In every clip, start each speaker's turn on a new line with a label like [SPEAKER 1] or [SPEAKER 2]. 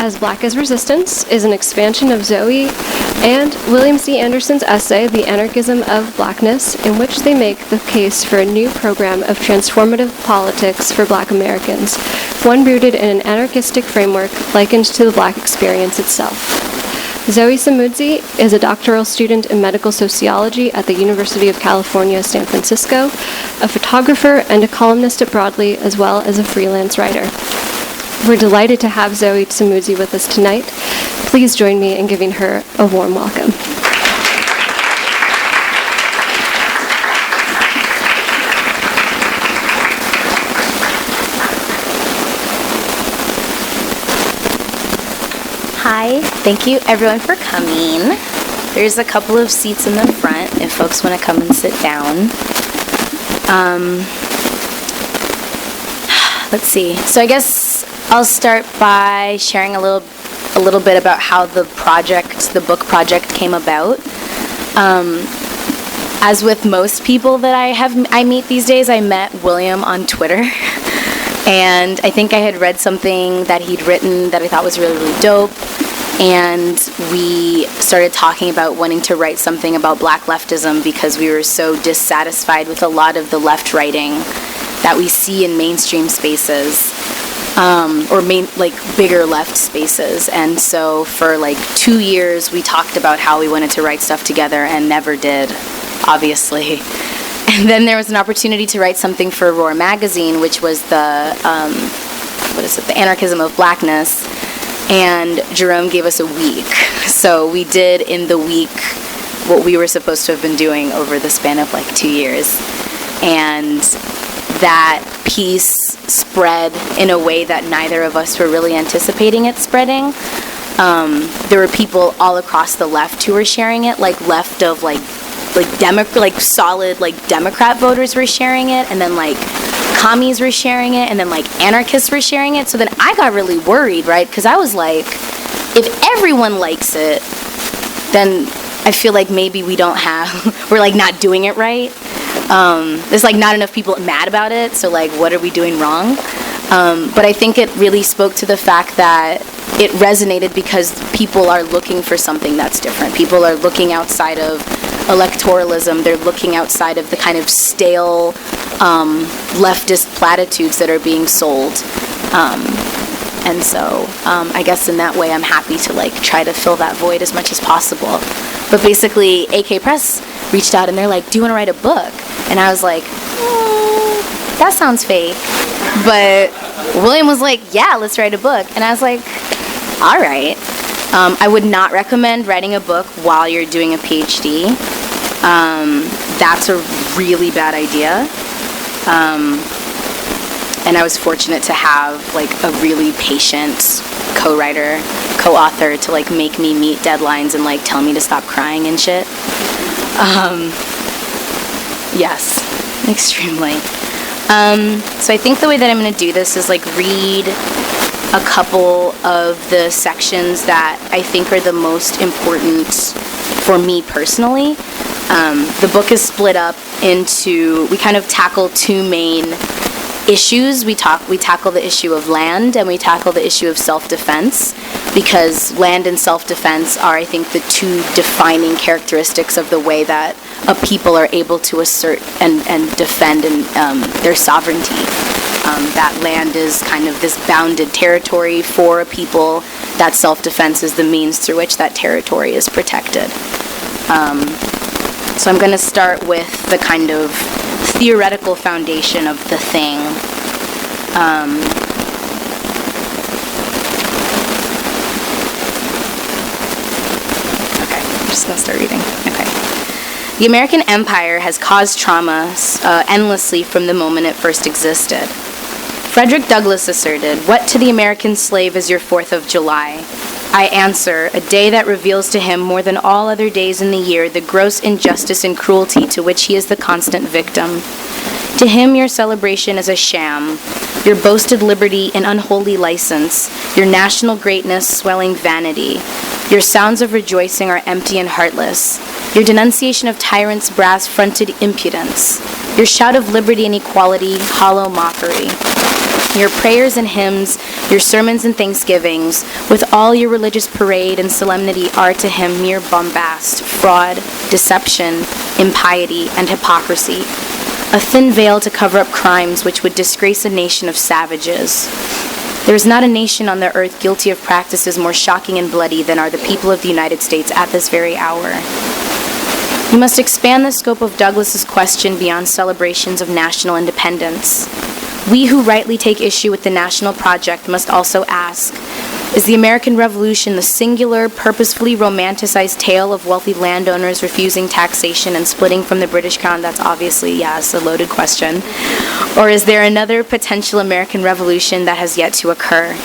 [SPEAKER 1] as Black as Resistance is an expansion of Zoe and William C. Anderson's essay, The Anarchism of Blackness, in which they make the case for a new program of transformative politics for Black Americans, one rooted in an anarchistic framework likened to the Black experience itself. Zoe Samudzi is a doctoral student in medical sociology at the University of California, San Francisco, a photographer and a columnist at Broadly, as well as a freelance writer. We're delighted to have Zoe Samudzi with us tonight. Please join me in giving her a warm welcome.
[SPEAKER 2] Hi, thank you everyone for coming. There's a couple of seats in the front if folks want to come and sit down. Let's see. So I guess I'll start by sharing a little bit about how the book project came about. As with most people that I meet these days, I met William on Twitter. And I think I had read something that he'd written that I thought was really, really dope. And we started talking about wanting to write something about Black leftism because we were so dissatisfied with a lot of the left writing that we see in mainstream spaces, or bigger left spaces. And so for 2 years, we talked about how we wanted to write stuff together and never did, obviously. And then there was an opportunity to write something for Roar magazine, which was the Anarchism of Blackness, and Jerome gave us a week. So we did in the week what we were supposed to have been doing over the span of 2 years. And that piece spread in a way that neither of us were really anticipating it spreading. There were people all across the left who were sharing it, solid Democrat voters were sharing it, and then commies were sharing it, and then anarchists were sharing it. So then I got really worried, right? Because I was like, if everyone likes it, then I feel like maybe we're not doing it right. There's not enough people mad about it, so what are we doing wrong? But I think it really spoke to the fact that it resonated because people are looking for something that's different. People are looking outside of electoralism. They're looking outside of the kind of stale leftist platitudes that are being sold. And so I guess in that way I'm happy to try to fill that void as much as possible. But basically AK Press reached out and they're like, do you want to write a book? And I was like, that sounds fake. But William was like, yeah, let's write a book. And I was like, all right. I would not recommend writing a book while you're doing a PhD. That's a really bad idea. And I was fortunate to have a really patient co-author to make me meet deadlines and tell me to stop crying and shit. Yes, extremely. So I think the way that I'm going to do this is read a couple of the sections that I think are the most important for me personally. The book is split up into, we kind of tackle two main issues. We tackle the issue of land, and we tackle the issue of self-defense, because land and self-defense are, I think, the two defining characteristics of the way that a people are able to assert and defend their sovereignty. That land is kind of this bounded territory for a people. That self-defense is the means through which that territory is protected. So I'm going to start with the kind of theoretical foundation of the thing. Okay, I'm just going to start reading. Okay. The American Empire has caused trauma endlessly from the moment it first existed. Frederick Douglass asserted, "What to the American slave is your 4th of July? I answer, a day that reveals to him more than all other days in the year the gross injustice and cruelty to which he is the constant victim. To him your celebration is a sham, your boasted liberty an unholy license, your national greatness swelling vanity. Your sounds of rejoicing are empty and heartless, your denunciation of tyrants' brass-fronted impudence, your shout of liberty and equality hollow mockery. Your prayers and hymns, your sermons and thanksgivings, with all your religious parade and solemnity are to him mere bombast, fraud, deception, impiety, and hypocrisy, a thin veil to cover up crimes which would disgrace a nation of savages. There is not a nation on the earth guilty of practices more shocking and bloody than are the people of the United States at this very hour. You must expand the scope of Douglas's question beyond celebrations of national independence. We who rightly take issue with the national project must also ask, is the American Revolution the singular, purposefully romanticized tale of wealthy landowners refusing taxation and splitting from the British Crown? That's obviously, yes, a loaded question. Or is there another potential American Revolution that has yet to occur?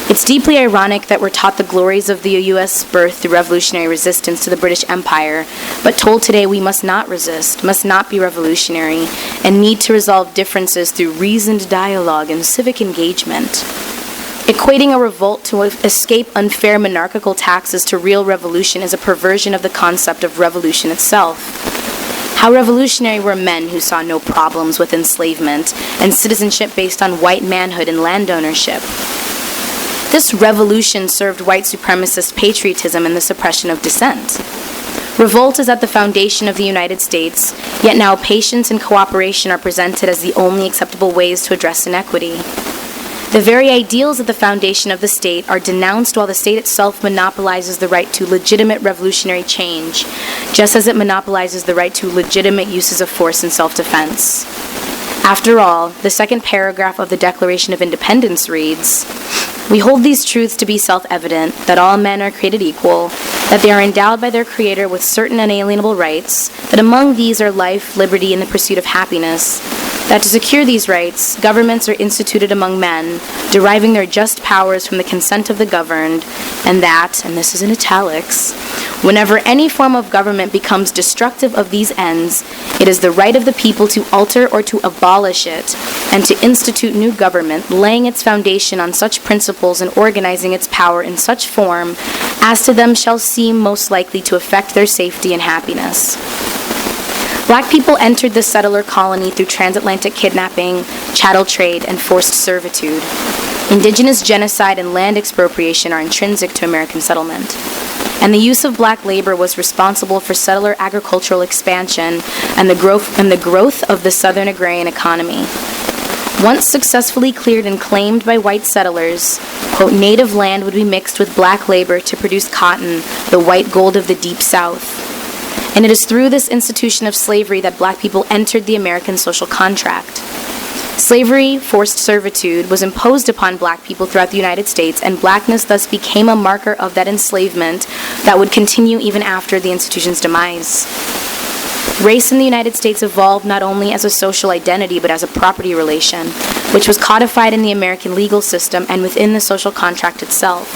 [SPEAKER 2] It's deeply ironic that we're taught the glories of the U.S. birth through revolutionary resistance to the British Empire, but told today we must not resist, must not be revolutionary, and need to resolve differences through reasoned dialogue and civic engagement. Equating a revolt to escape unfair monarchical taxes to real revolution is a perversion of the concept of revolution itself. How revolutionary were men who saw no problems with enslavement and citizenship based on white manhood and land ownership. This revolution served white supremacist patriotism and the suppression of dissent. Revolt is at the foundation of the United States, yet now patience and cooperation are presented as the only acceptable ways to address inequity. The very ideals at the foundation of the state are denounced while the state itself monopolizes the right to legitimate revolutionary change, just as it monopolizes the right to legitimate uses of force in self-defense. After all, the second paragraph of the Declaration of Independence reads, "We hold these truths to be self-evident, that all men are created equal, that they are endowed by their Creator with certain unalienable rights, that among these are life, liberty, and the pursuit of happiness, that to secure these rights, governments are instituted among men, deriving their just powers from the consent of the governed, and that, and this is in italics, whenever any form of government becomes destructive of these ends, it is the right of the people to alter or to abolish it, and to institute new government, laying its foundation on such principles and organizing its power in such form as to them shall seem most likely to affect their safety and happiness." Black people entered the settler colony through transatlantic kidnapping, chattel trade, and forced servitude. Indigenous genocide and land expropriation are intrinsic to American settlement. And the use of black labor was responsible for settler agricultural expansion and the growth of the southern agrarian economy. Once successfully cleared and claimed by white settlers, quote, native land would be mixed with black labor to produce cotton, the white gold of the Deep South. And it is through this institution of slavery that black people entered the American social contract. Slavery, forced servitude, was imposed upon black people throughout the United States, and blackness thus became a marker of that enslavement that would continue even after the institution's demise. Race in the United States evolved not only as a social identity, but as a property relation, which was codified in the American legal system and within the social contract itself.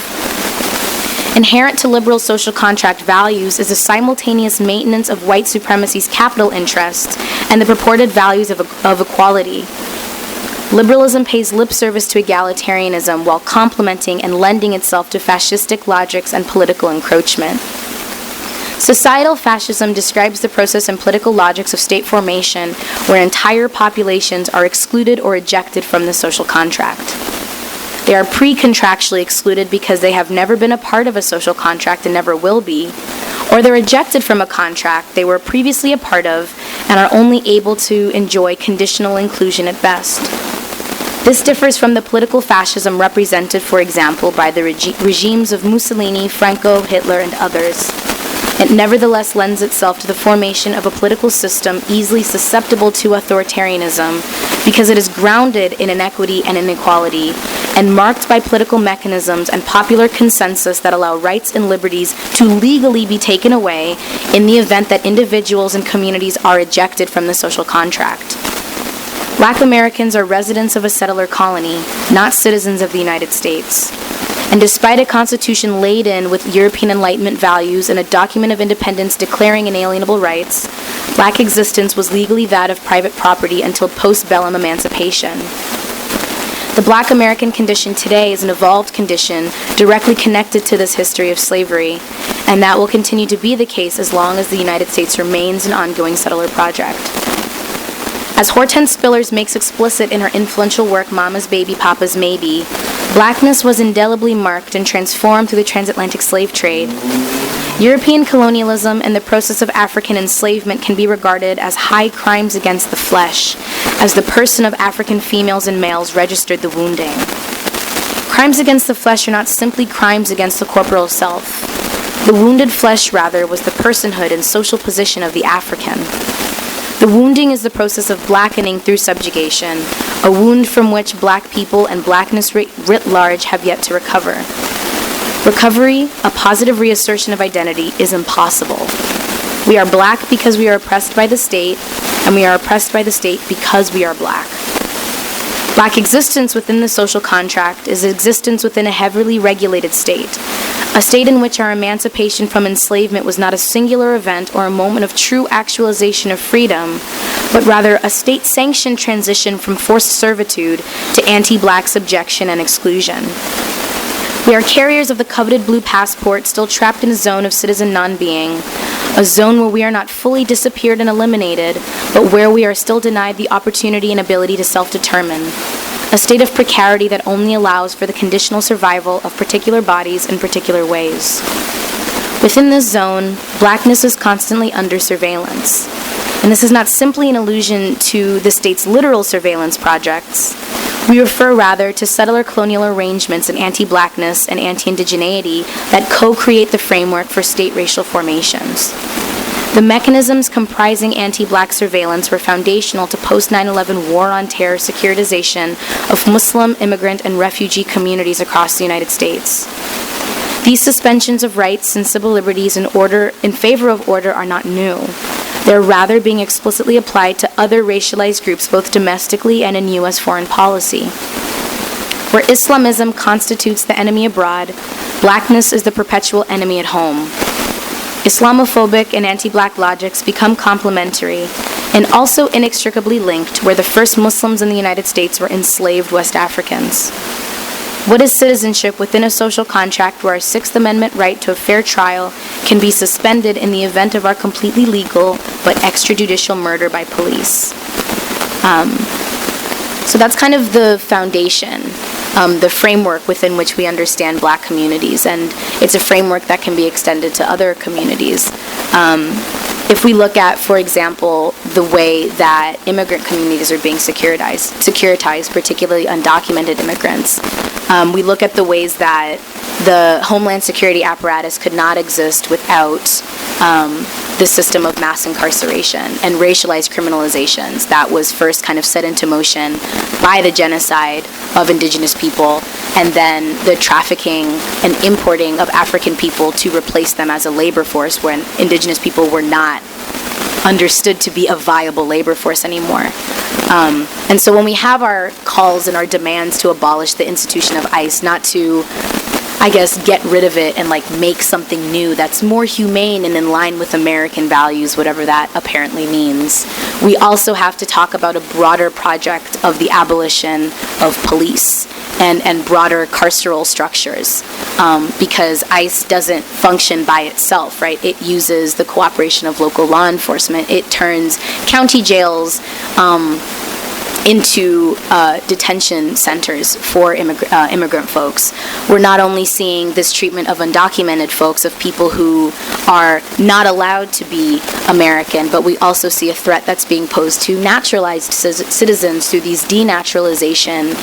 [SPEAKER 2] Inherent to liberal social contract values is the simultaneous maintenance of white supremacy's capital interests and the purported values of equality. Liberalism pays lip service to egalitarianism while complementing and lending itself to fascistic logics and political encroachment. Societal fascism describes the process and political logics of state formation where entire populations are excluded or ejected from the social contract. They are pre-contractually excluded because they have never been a part of a social contract and never will be, or they're ejected from a contract they were previously a part of and are only able to enjoy conditional inclusion at best. This differs from the political fascism represented, for example, by the regimes of Mussolini, Franco, Hitler, and others. It nevertheless lends itself to the formation of a political system easily susceptible to authoritarianism because it is grounded in inequity and inequality and marked by political mechanisms and popular consensus that allow rights and liberties to legally be taken away in the event that individuals and communities are ejected from the social contract. Black Americans are residents of a settler colony, not citizens of the United States. And despite a constitution laden with European Enlightenment values and a document of independence declaring inalienable rights, black existence was legally that of private property until post-bellum emancipation. The black American condition today is an evolved condition directly connected to this history of slavery, and that will continue to be the case as long as the United States remains an ongoing settler project. As Hortense Spillers makes explicit in her influential work Mama's Baby, Papa's Maybe, blackness was indelibly marked and transformed through the transatlantic slave trade. European colonialism and the process of African enslavement can be regarded as high crimes against the flesh, as the person of African females and males registered the wounding. Crimes against the flesh are not simply crimes against the corporeal self. The wounded flesh, rather, was the personhood and social position of the African. The wounding is the process of blackening through subjugation, a wound from which black people and blackness writ large have yet to recover. Recovery, a positive reassertion of identity, is impossible. We are black because we are oppressed by the state, and we are oppressed by the state because we are black. Black existence within the social contract is existence within a heavily regulated state, a state in which our emancipation from enslavement was not a singular event or a moment of true actualization of freedom, but rather a state-sanctioned transition from forced servitude to anti-black subjection and exclusion. We are carriers of the coveted blue passport, still trapped in a zone of citizen non-being, a zone where we are not fully disappeared and eliminated, but where we are still denied the opportunity and ability to self-determine, a state of precarity that only allows for the conditional survival of particular bodies in particular ways. Within this zone, blackness is constantly under surveillance. And this is not simply an allusion to the state's literal surveillance projects. We refer rather to settler colonial arrangements in anti-blackness and anti-indigeneity that co-create the framework for state racial formations. The mechanisms comprising anti-black surveillance were foundational to post-9/11 war on terror securitization of Muslim, immigrant, and refugee communities across the United States. These suspensions of rights and civil liberties in favor of order are not new. They're rather being explicitly applied to other racialized groups both domestically and in U.S. foreign policy. Where Islamism constitutes the enemy abroad, blackness is the perpetual enemy at home. Islamophobic and anti-black logics become complementary and also inextricably linked where the first Muslims in the United States were enslaved West Africans. What is citizenship within a social contract where our Sixth Amendment right to a fair trial can be suspended in the event of our completely legal but extrajudicial murder by police? So that's kind of the foundation, the framework within which we understand black communities, and it's a framework that can be extended to other communities. If we look at, for example, the way that immigrant communities are being securitized, particularly undocumented immigrants, we look at the ways that the Homeland Security apparatus could not exist without the system of mass incarceration and racialized criminalizations that was first kind of set into motion by the genocide of indigenous people and then the trafficking and importing of African people to replace them as a labor force when indigenous people were not understood to be a viable labor force anymore. And so when we have our calls and our demands to abolish the institution of ICE, not to, I guess, get rid of it and like make something new that's more humane and in line with American values, whatever that apparently means, we also have to talk about a broader project of the abolition of police and broader carceral structures, because ICE doesn't function by itself, right? It uses the cooperation of local law enforcement. It turns county jails into detention centers for immigrant folks. We're not only seeing this treatment of undocumented folks, of people who are not allowed to be American, but we also see a threat that's being posed to naturalized citizens through these denaturalization,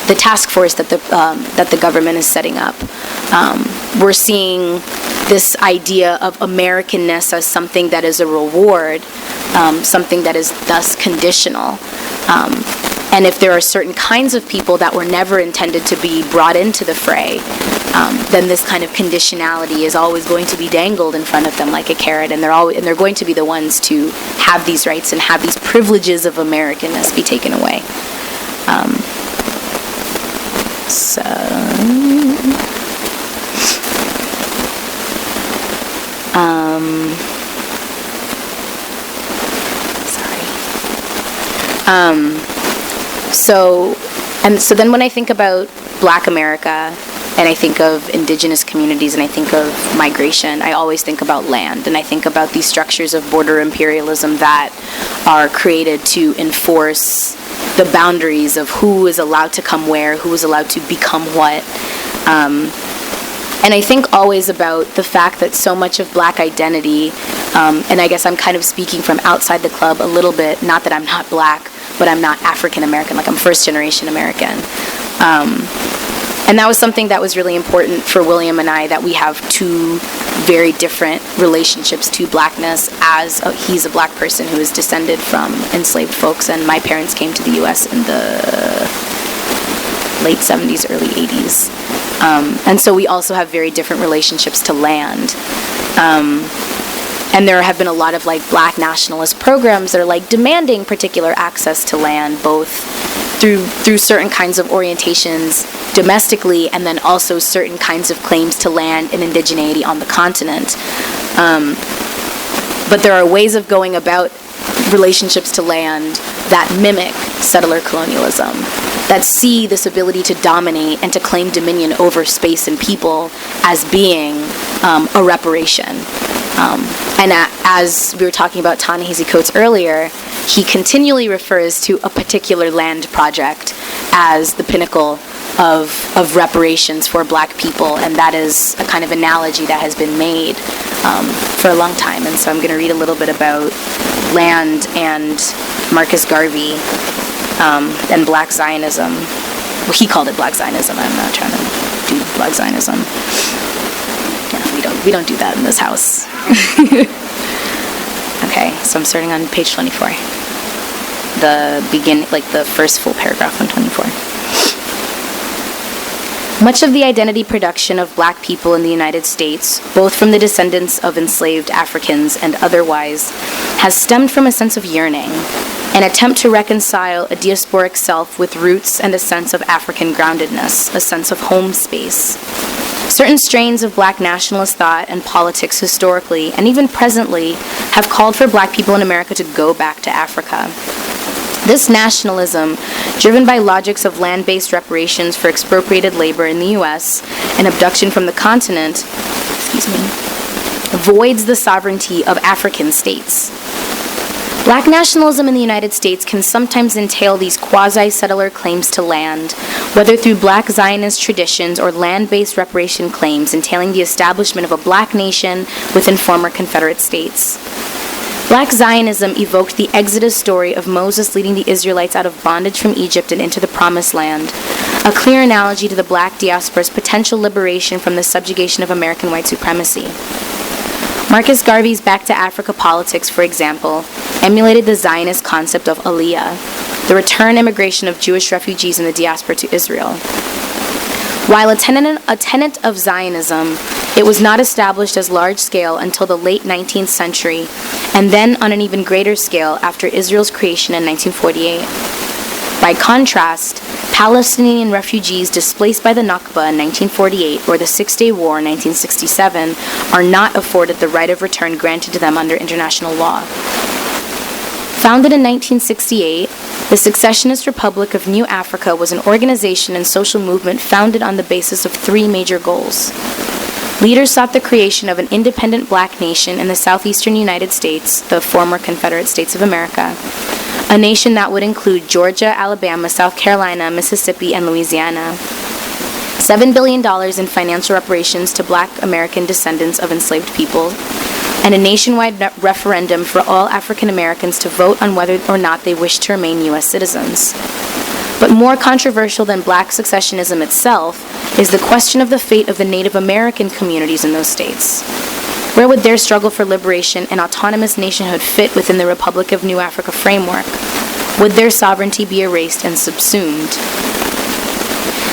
[SPEAKER 2] the task force that the government is setting up. We're seeing this idea of Americanness as something that is a reward, something that is thus conditional. And if there are certain kinds of people that were never intended to be brought into the fray, then this kind of conditionality is always going to be dangled in front of them like a carrot, and they're going to be the ones to have these rights and have these privileges of Americanness be taken away. So then when I think about Black America and I think of indigenous communities, and I think of migration, I always think about land, and I think about these structures of border imperialism that are created to enforce the boundaries of who is allowed to come where, who is allowed to become what. And I think always about the fact that so much of Black identity, and I guess I'm kind of speaking from outside the club a little bit, not that I'm not Black, but I'm not African American, like I'm first generation American. And that was something that was really important for William and I, that we have two very different relationships to Blackness, as he's a Black person who is descended from enslaved folks, and my parents came to the U.S. in the late 70s, early 80s. And so we also have very different relationships to land. And there have been a lot of like Black nationalist programs that are like demanding particular access to land, both through certain kinds of orientations domestically, and then also certain kinds of claims to land and indigeneity on the continent. But there are ways of going about relationships to land that mimic settler colonialism, that see this ability to dominate and to claim dominion over space and people as being a reparation. And as we were talking about Ta-Nehisi Coates earlier, he continually refers to a particular land project as the pinnacle of reparations for Black people, and that is a kind of analogy that has been made for a long time. And so I'm going to read a little bit about land and Marcus Garvey and Black Zionism. Well, he called it Black Zionism. I'm not trying to do Black Zionism. Yeah, we don't do that in this house. Okay, so I'm starting on page 24. The beginning, like the first full paragraph on 24. Much of the identity production of Black people in the United States, both from the descendants of enslaved Africans and otherwise, has stemmed from a sense of yearning, an attempt to reconcile a diasporic self with roots and a sense of African groundedness, a sense of home space. Certain strains of Black nationalist thought and politics historically, and even presently, have called for Black people in America to go back to Africa. This nationalism, driven by logics of land-based reparations for expropriated labor in the U.S. and abduction from the continent, voids the sovereignty of African states. Black nationalism in the United States can sometimes entail these quasi-settler claims to land, whether through Black Zionist traditions or land-based reparation claims entailing the establishment of a Black nation within former Confederate states. Black Zionism evoked the Exodus story of Moses leading the Israelites out of bondage from Egypt and into the Promised Land, a clear analogy to the Black diaspora's potential liberation from the subjugation of American white supremacy. Marcus Garvey's Back to Africa politics, for example, emulated the Zionist concept of Aliyah, the return immigration of Jewish refugees in the diaspora to Israel. While a tenet of Zionism, it was not established as large-scale until the late 19th century, and then on an even greater scale after Israel's creation in 1948. By contrast, Palestinian refugees displaced by the Nakba in 1948 or the Six-Day War in 1967 are not afforded the right of return granted to them under international law. Founded in 1968, the Secessionist Republic of New Africa was an organization and social movement founded on the basis of three major goals. Leaders sought the creation of an independent Black nation in the southeastern United States, the former Confederate States of America, a nation that would include Georgia, Alabama, South Carolina, Mississippi, and Louisiana. $7 billion in financial reparations to Black American descendants of enslaved people, and a nationwide referendum for all African Americans to vote on whether or not they wish to remain U.S. citizens. But more controversial than Black secessionism itself is the question of the fate of the Native American communities in those states. Where would their struggle for liberation and autonomous nationhood fit within the Republic of New Africa framework? Would their sovereignty be erased and subsumed?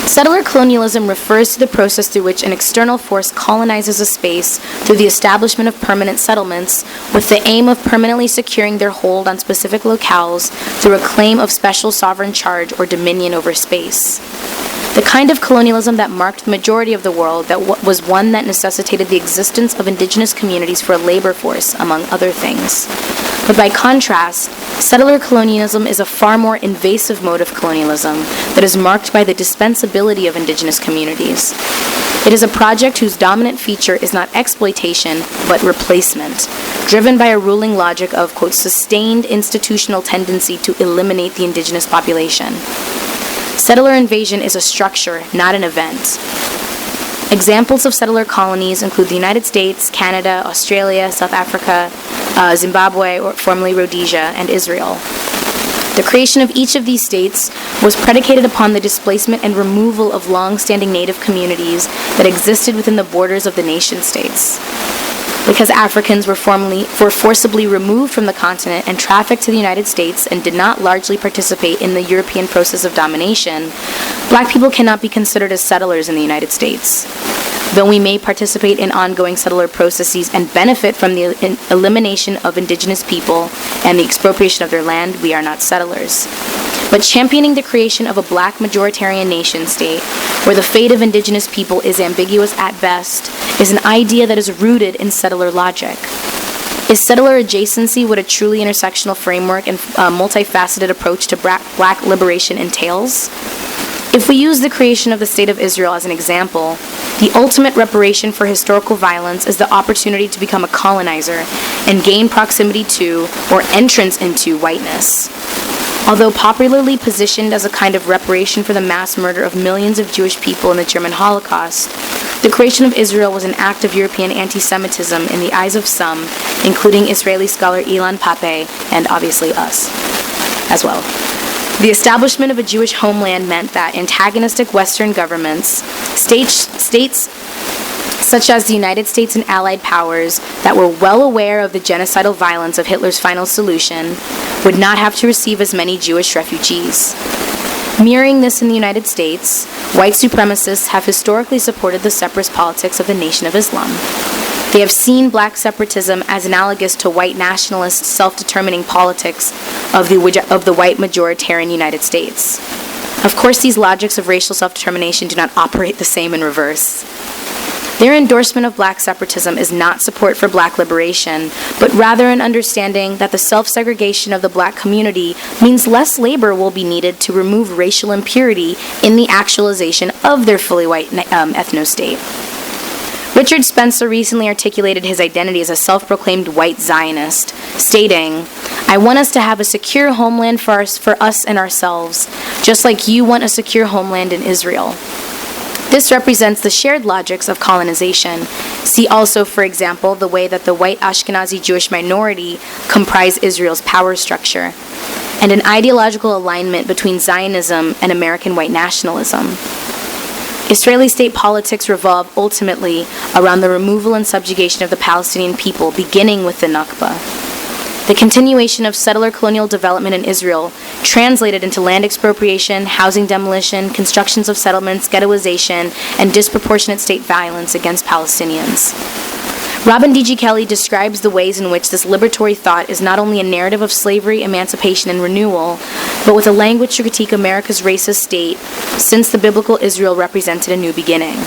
[SPEAKER 2] Settler colonialism refers to the process through which an external force colonizes a space through the establishment of permanent settlements with the aim of permanently securing their hold on specific locales through a claim of special sovereign charge or dominion over space. The kind of colonialism that marked the majority of the world that was one that necessitated the existence of indigenous communities for a labor force, among other things. But by contrast, settler colonialism is a far more invasive mode of colonialism that is marked by the dispensability of indigenous communities. It is a project whose dominant feature is not exploitation, but replacement, driven by a ruling logic of, quote, sustained institutional tendency to eliminate the indigenous population. Settler invasion is a structure, not an event. Examples of settler colonies include the United States, Canada, Australia, South Africa, Zimbabwe, or formerly Rhodesia, and Israel. The creation of each of these states was predicated upon the displacement and removal of long-standing native communities that existed within the borders of the nation-states. Because Africans were forcibly removed from the continent and trafficked to the United States and did not largely participate in the European process of domination, black people cannot be considered as settlers in the United States. Though we may participate in ongoing settler processes and benefit from the elimination of indigenous people and the expropriation of their land, we are not settlers. But championing the creation of a black majoritarian nation-state, where the fate of indigenous people is ambiguous at best, is an idea that is rooted in settler logic. Is settler adjacency what a truly intersectional framework and multifaceted approach to black liberation entails? If we use the creation of the State of Israel as an example, the ultimate reparation for historical violence is the opportunity to become a colonizer and gain proximity to or entrance into whiteness. Although popularly positioned as a kind of reparation for the mass murder of millions of Jewish people in the German Holocaust, the creation of Israel was an act of European anti-Semitism in the eyes of some, including Israeli scholar Ilan Pappé and obviously us as well. The establishment of a Jewish homeland meant that antagonistic Western governments, states such as the United States and Allied powers that were well aware of the genocidal violence of Hitler's final solution, would not have to receive as many Jewish refugees. Mirroring this in the United States, white supremacists have historically supported the separatist politics of the Nation of Islam. They have seen black separatism as analogous to white nationalist self-determining politics of the white majoritarian United States. Of course, these logics of racial self-determination do not operate the same in reverse. Their endorsement of black separatism is not support for black liberation, but rather an understanding that the self-segregation of the black community means less labor will be needed to remove racial impurity in the actualization of their fully white ethno-state. Richard Spencer recently articulated his identity as a self-proclaimed white Zionist, stating, "I want us to have a secure homeland for us and ourselves, just like you want a secure homeland in Israel." This represents the shared logics of colonization. See also, for example, the way that the white Ashkenazi Jewish minority comprise Israel's power structure, and an ideological alignment between Zionism and American white nationalism. Israeli state politics revolve ultimately around the removal and subjugation of the Palestinian people, beginning with the Nakba. The continuation of settler colonial development in Israel translated into land expropriation, housing demolition, constructions of settlements, ghettoization, and disproportionate state violence against Palestinians. Robin D.G. Kelly describes the ways in which this liberatory thought is not only a narrative of slavery, emancipation, and renewal, but with a language to critique America's racist state since the biblical Israel represented a new beginning.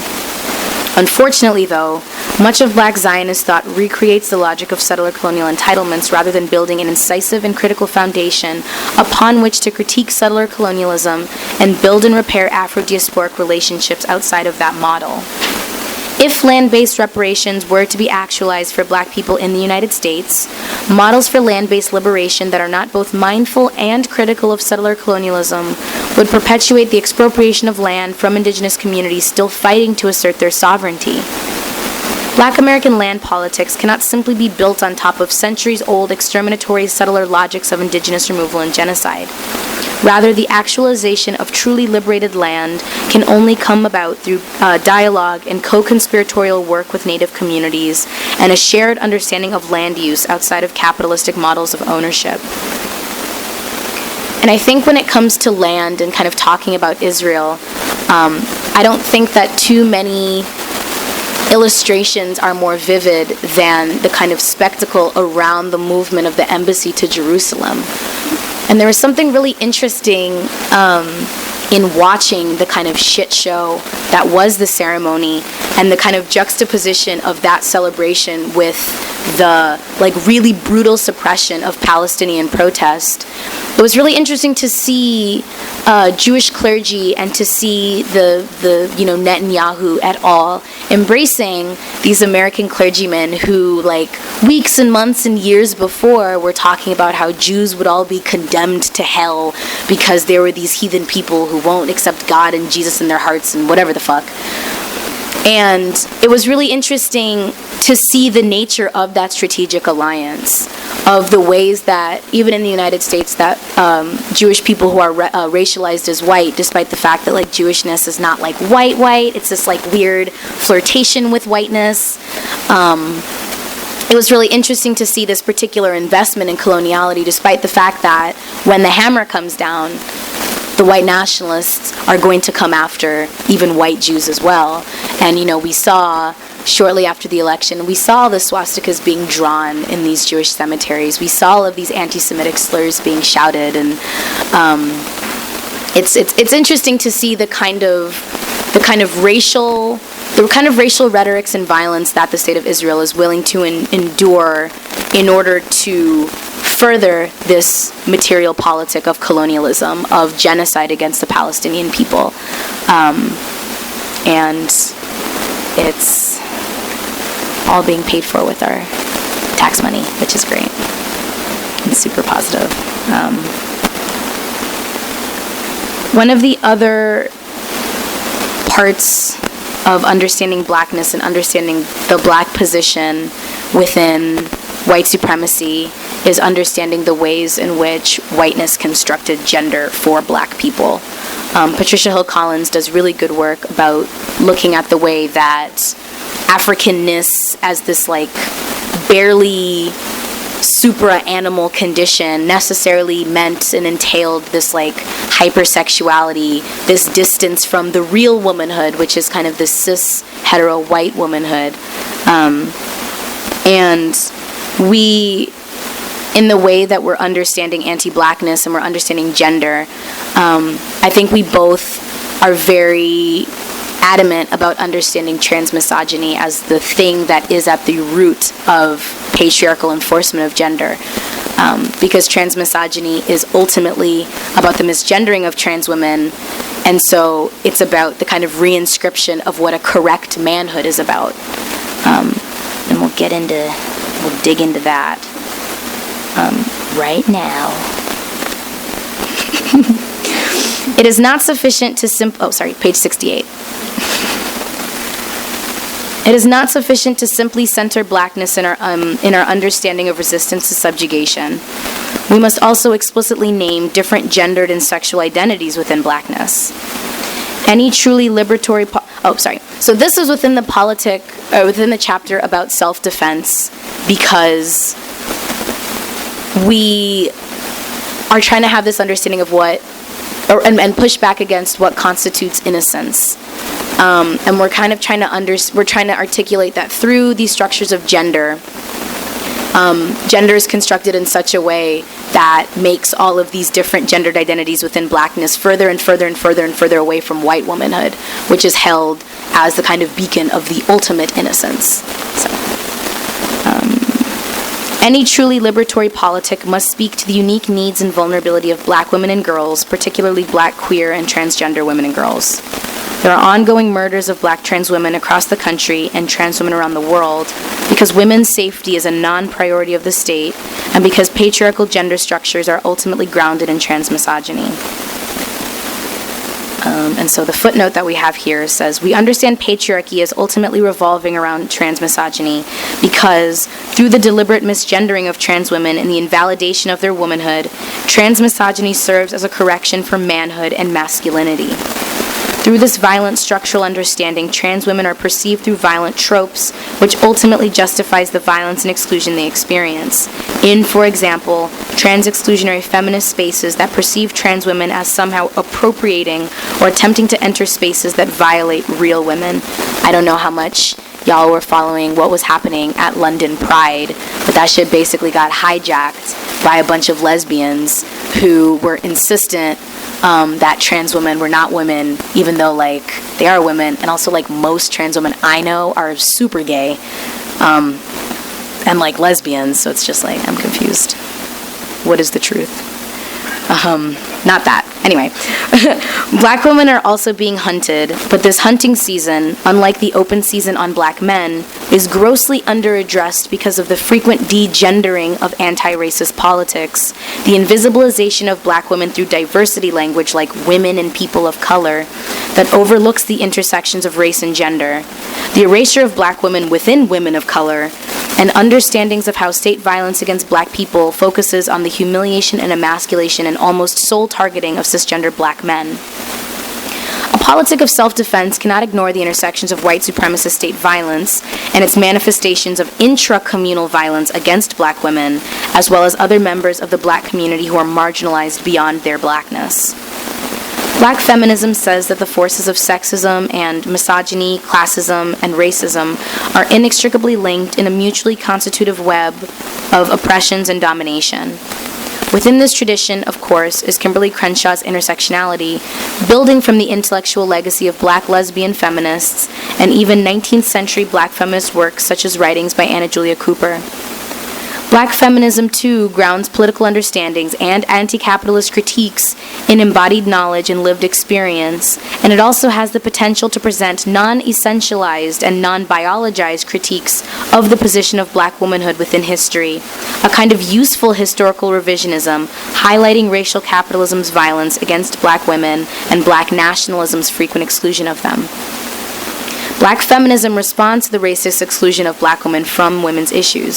[SPEAKER 2] Unfortunately, though, much of black Zionist thought recreates the logic of settler colonial entitlements rather than building an incisive and critical foundation upon which to critique settler colonialism and build and repair Afro-diasporic relationships outside of that model. If land-based reparations were to be actualized for black people in the United States, models for land-based liberation that are not both mindful and critical of settler colonialism would perpetuate the expropriation of land from indigenous communities still fighting to assert their sovereignty. Black American land politics cannot simply be built on top of centuries-old exterminatory settler logics of indigenous removal and genocide. Rather, the actualization of truly liberated land can only come about through dialogue and co-conspiratorial work with Native communities and a shared understanding of land use outside of capitalistic models of ownership. And I think when it comes to land and kind of talking about Israel, I don't think that too many illustrations are more vivid than the kind of spectacle around the movement of the embassy to Jerusalem. And there was something really interesting in watching the kind of shit show that was the ceremony, and the kind of juxtaposition of that celebration with the like really brutal suppression of Palestinian protest. It was really interesting to see Jewish clergy and to see the Netanyahu et al. Embracing these American clergymen who, like, weeks and months and years before were talking about how Jews would all be condemned to hell because there were these heathen people who won't accept God and Jesus in their hearts and whatever the fuck. And it was really interesting to see the nature of that strategic alliance, of the ways that, even in the United States, that Jewish people who are racialized as white, despite the fact that, like, Jewishness is not, like, white, it's this, like, weird flirtation with whiteness. It was really interesting to see this particular investment in coloniality, despite the fact that when the hammer comes down, the white nationalists are going to come after even white Jews as well. And, we saw, shortly after the election, we saw the swastikas being drawn in these Jewish cemeteries. We saw all of these anti-Semitic slurs being shouted. And it's interesting to see the kind of racial rhetorics and violence that the state of Israel is willing to endure in order to further this material politic of colonialism, of genocide against the Palestinian people. And it's all being paid for with our tax money, which is great and super positive. One of the other parts of understanding blackness and understanding the black position within white supremacy is understanding the ways in which whiteness constructed gender for black people. Patricia Hill Collins does really good work about looking at the way that Africanness as this, like, barely supra-animal condition necessarily meant and entailed this, like, hypersexuality, this distance from the real womanhood, which is kind of the cis hetero white womanhood. And we, in the way that we're understanding anti-blackness and we're understanding gender, I think we both are very adamant about understanding transmisogyny as the thing that is at the root of patriarchal enforcement of gender. Because transmisogyny is ultimately about the misgendering of trans women, and so it's about the kind of reinscription of what a correct manhood is about. And we'll dig into that right now. It is not sufficient to page 68. It is not sufficient to simply center blackness in our understanding of resistance to subjugation. We must also explicitly name different gendered and sexual identities within blackness. Any truly liberatory... So this is within the within the chapter about self-defense, because we are trying to have this understanding of what... and push back against what constitutes innocence. And we're kind of trying to articulate that through these structures of gender. Gender is constructed in such a way that makes all of these different gendered identities within blackness further and further and further and further away from white womanhood, which is held as the kind of beacon of the ultimate innocence. Any truly liberatory politic must speak to the unique needs and vulnerability of black women and girls, particularly black, queer, and transgender women and girls. There are ongoing murders of black trans women across the country and trans women around the world because women's safety is a non-priority of the state and because patriarchal gender structures are ultimately grounded in transmisogyny. And so the footnote that we have here says, we understand patriarchy as ultimately revolving around transmisogyny because through the deliberate misgendering of trans women and the invalidation of their womanhood, transmisogyny serves as a correction for manhood and masculinity. Through this violent structural understanding, trans women are perceived through violent tropes, which ultimately justifies the violence and exclusion they experience. In, for example, trans exclusionary feminist spaces that perceive trans women as somehow appropriating or attempting to enter spaces that violate real women. I don't know how much y'all were following what was happening at London Pride, but that shit basically got hijacked by a bunch of lesbians who were insistent that trans women were not women, even though like they are women, and also like most trans women I know are super gay, and like lesbians. So it's just like I'm confused. What is the truth? Not that. Anyway, black women are also being hunted, but this hunting season, unlike the open season on black men, is grossly underaddressed because of the frequent degendering of anti-racist politics, the invisibilization of black women through diversity language like women and people of color that overlooks the intersections of race and gender, the erasure of black women within women of color, and understandings of how state violence against black people focuses on the humiliation and emasculation and almost sole targeting of cisgender black men. A politic of self-defense cannot ignore the intersections of white supremacist state violence and its manifestations of intra-communal violence against black women, as well as other members of the black community who are marginalized beyond their blackness. Black feminism says that the forces of sexism and misogyny, classism, and racism are inextricably linked in a mutually constitutive web of oppressions and domination. Within this tradition, of course, is Kimberly Crenshaw's intersectionality, building from the intellectual legacy of black lesbian feminists and even 19th century black feminist works such as writings by Anna Julia Cooper. Black feminism, too, grounds political understandings and anti-capitalist critiques in embodied knowledge and lived experience, and it also has the potential to present non-essentialized and non-biologized critiques of the position of black womanhood within history, a kind of useful historical revisionism, highlighting racial capitalism's violence against black women and black nationalism's frequent exclusion of them. Black feminism responds to the racist exclusion of black women from women's issues: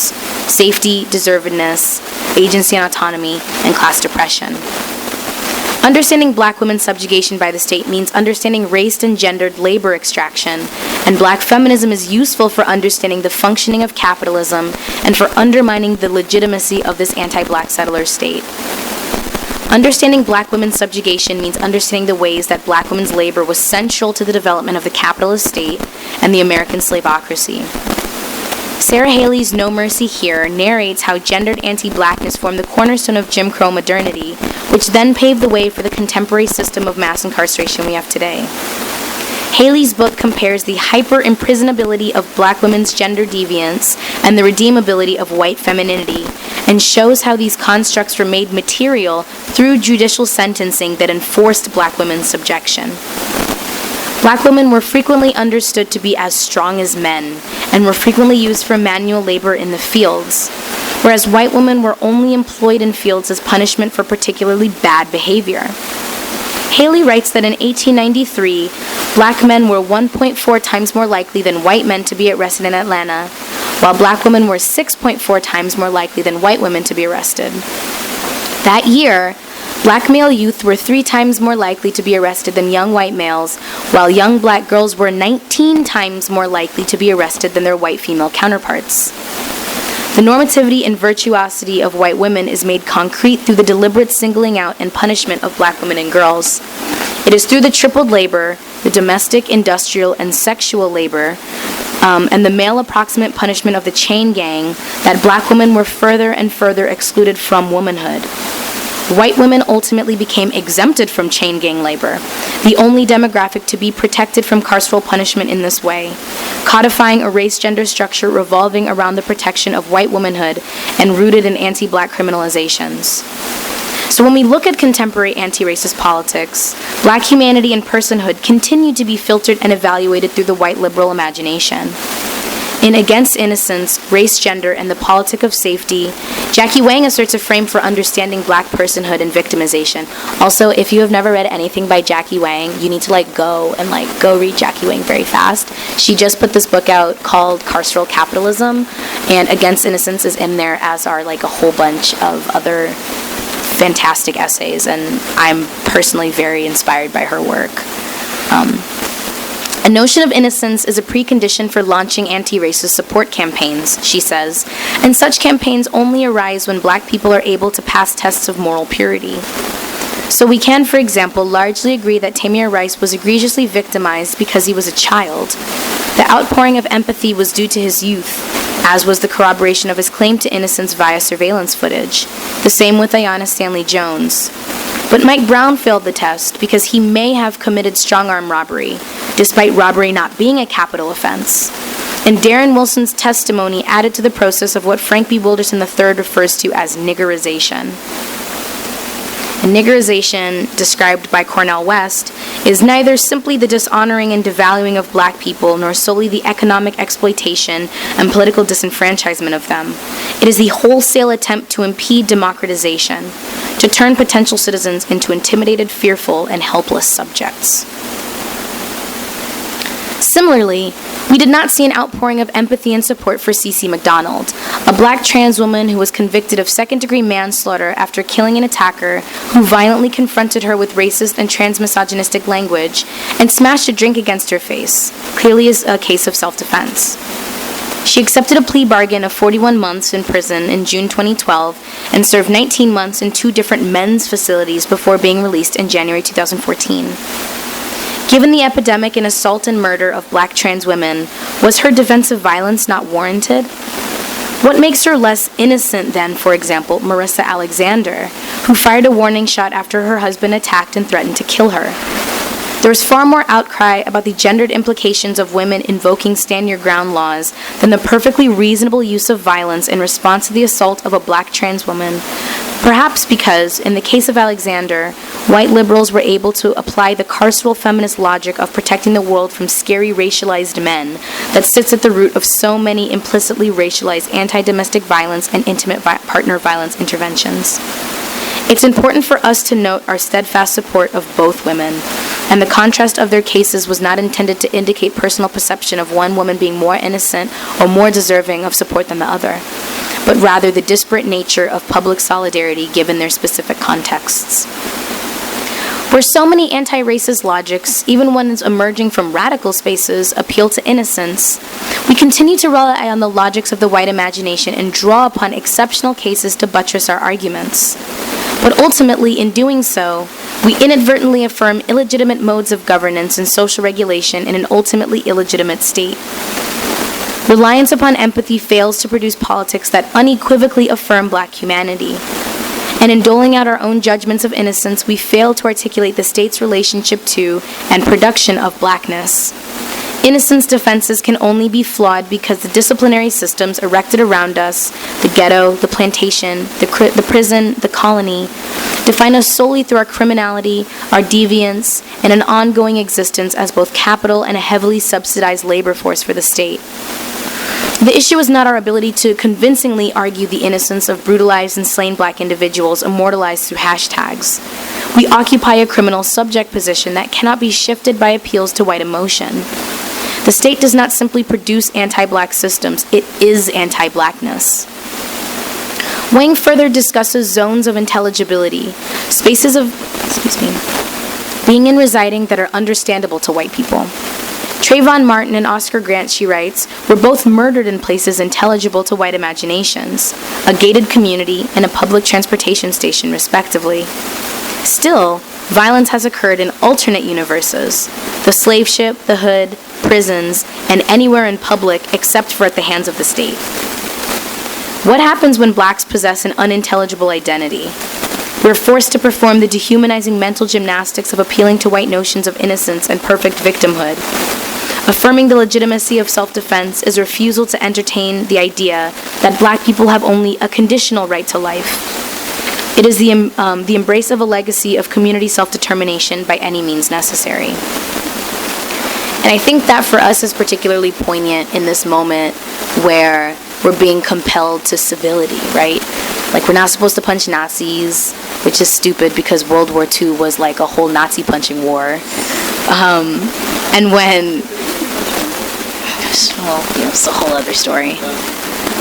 [SPEAKER 2] safety, deservedness, agency and autonomy, and class depression. Understanding black women's subjugation by the state means understanding race and gendered labor extraction, and black feminism is useful for understanding the functioning of capitalism and for undermining the legitimacy of this anti-black settler state. Understanding black women's subjugation means understanding the ways that black women's labor was central to the development of the capitalist state and the American slaveocracy. Sarah Haley's No Mercy Here narrates how gendered anti-blackness formed the cornerstone of Jim Crow modernity, which then paved the way for the contemporary system of mass incarceration we have today. Haley's book compares the hyper-imprisonability of black women's gender deviance and the redeemability of white femininity, and shows how these constructs were made material through judicial sentencing that enforced black women's subjection. Black women were frequently understood to be as strong as men, and were frequently used for manual labor in the fields, whereas white women were only employed in fields as punishment for particularly bad behavior. Haley writes that in 1893, black men were 1.4 times more likely than white men to be arrested in Atlanta, while black women were 6.4 times more likely than white women to be arrested. That year, black male youth were 3 times more likely to be arrested than young white males, while young black girls were 19 times more likely to be arrested than their white female counterparts. The normativity and virtuosity of white women is made concrete through the deliberate singling out and punishment of black women and girls. It is through the tripled labor, the domestic, industrial, and sexual labor, and the male approximate punishment of the chain gang, that black women were further and further excluded from womanhood. White women ultimately became exempted from chain gang labor, the only demographic to be protected from carceral punishment in this way, codifying a race-gender structure revolving around the protection of white womanhood and rooted in anti-black criminalizations. So when we look at contemporary anti-racist politics, black humanity and personhood continue to be filtered and evaluated through the white liberal imagination. In Against Innocence, Race, Gender, and the Politic of Safety, Jackie Wang asserts a frame for understanding black personhood and victimization. Also, if you have never read anything by Jackie Wang, you need to go read Jackie Wang very fast. She just put this book out called Carceral Capitalism, and Against Innocence is in there, as are a whole bunch of other fantastic essays, and I'm personally very inspired by her work. A notion of innocence is a precondition for launching anti-racist support campaigns, she says, and such campaigns only arise when black people are able to pass tests of moral purity. So we can, for example, largely agree that Tamir Rice was egregiously victimized because he was a child. The outpouring of empathy was due to his youth, as was the corroboration of his claim to innocence via surveillance footage. The same with Ayanna Stanley Jones. But Mike Brown failed the test because he may have committed strong-arm robbery, despite robbery not being a capital offense. And Darren Wilson's testimony added to the process of what Frank B. Wilderson III refers to as niggerization. And niggerization, described by Cornel West, is neither simply the dishonoring and devaluing of black people, nor solely the economic exploitation and political disenfranchisement of them. It is the wholesale attempt to impede democratization, to turn potential citizens into intimidated, fearful, and helpless subjects. Similarly, we did not see an outpouring of empathy and support for Cece McDonald, a black trans woman who was convicted of second-degree manslaughter after killing an attacker who violently confronted her with racist and trans-misogynistic language and smashed a drink against her face, clearly as a case of self-defense. She accepted a plea bargain of 41 months in prison in June 2012 and served 19 months in 2 different men's facilities before being released in January 2014. Given the epidemic and assault and murder of black trans women, was her defense of violence not warranted? What makes her less innocent than, for example, Marissa Alexander, who fired a warning shot after her husband attacked and threatened to kill her? There is far more outcry about the gendered implications of women invoking stand-your-ground laws than the perfectly reasonable use of violence in response to the assault of a black trans woman. Perhaps because, in the case of Alexander, white liberals were able to apply the carceral feminist logic of protecting the world from scary racialized men that sits at the root of so many implicitly racialized anti-domestic violence and intimate partner violence interventions. It's important for us to note our steadfast support of both women, and the contrast of their cases was not intended to indicate personal perception of one woman being more innocent or more deserving of support than the other, but rather the disparate nature of public solidarity given their specific contexts. Where so many anti-racist logics, even ones emerging from radical spaces, appeal to innocence, we continue to rely on the logics of the white imagination and draw upon exceptional cases to buttress our arguments. But ultimately, in doing so, we inadvertently affirm illegitimate modes of governance and social regulation in an ultimately illegitimate state. Reliance upon empathy fails to produce politics that unequivocally affirm black humanity. And in doling out our own judgments of innocence, we fail to articulate the state's relationship to and production of blackness. Innocence defenses can only be flawed because the disciplinary systems erected around us, the ghetto, the plantation, the prison, the colony, define us solely through our criminality, our deviance, and an ongoing existence as both capital and a heavily subsidized labor force for the state. The issue is not our ability to convincingly argue the innocence of brutalized and slain black individuals immortalized through hashtags. We occupy a criminal subject position that cannot be shifted by appeals to white emotion. The state does not simply produce anti-black systems, it is anti-blackness. Wang further discusses zones of intelligibility, spaces of, being and residing that are understandable to white people. Trayvon Martin and Oscar Grant, she writes, were both murdered in places intelligible to white imaginations, a gated community and a public transportation station, respectively. Still, violence has occurred in alternate universes, the slave ship, the hood, prisons, and anywhere in public except for at the hands of the state. What happens when blacks possess an unintelligible identity? We're forced to perform the dehumanizing mental gymnastics of appealing to white notions of innocence and perfect victimhood. Affirming the legitimacy of self-defense is refusal to entertain the idea that black people have only a conditional right to life. It is the embrace of a legacy of community self-determination by any means necessary. And I think that for us is particularly poignant in this moment where we're being compelled to civility, right? Like, we're not supposed to punch Nazis, which is stupid because World War II was like a whole Nazi punching war. And when, well, you know, it's a whole other story.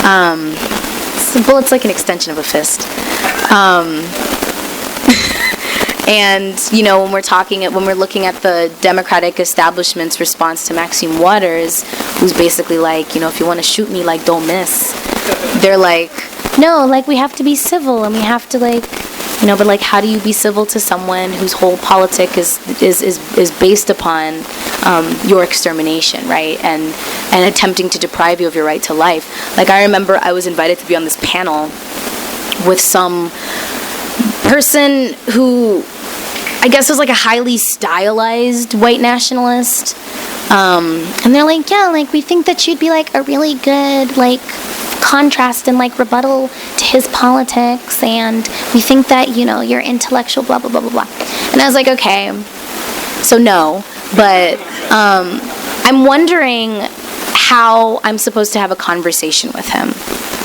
[SPEAKER 2] The bullet's like an extension of a fist. And, you know, when we're looking at the Democratic establishment's response to Maxine Waters, who's basically like, you know, if you want to shoot me, like, don't miss. They're like, no, like, we have to be civil and we have to, like, you know, but, like, how do you be civil to someone whose whole politic is based upon your extermination, right? And attempting to deprive you of your right to life. Like, I remember I was invited to be on this panel with some person who I guess was like a highly stylized white nationalist. And they're like, yeah, like, we think that you'd be like a really good, like, contrast and like rebuttal to his politics, and we think that, you know, you're intellectual, blah, blah, blah, blah, blah. And I was like, okay, so no, but I'm wondering how I'm supposed to have a conversation with him,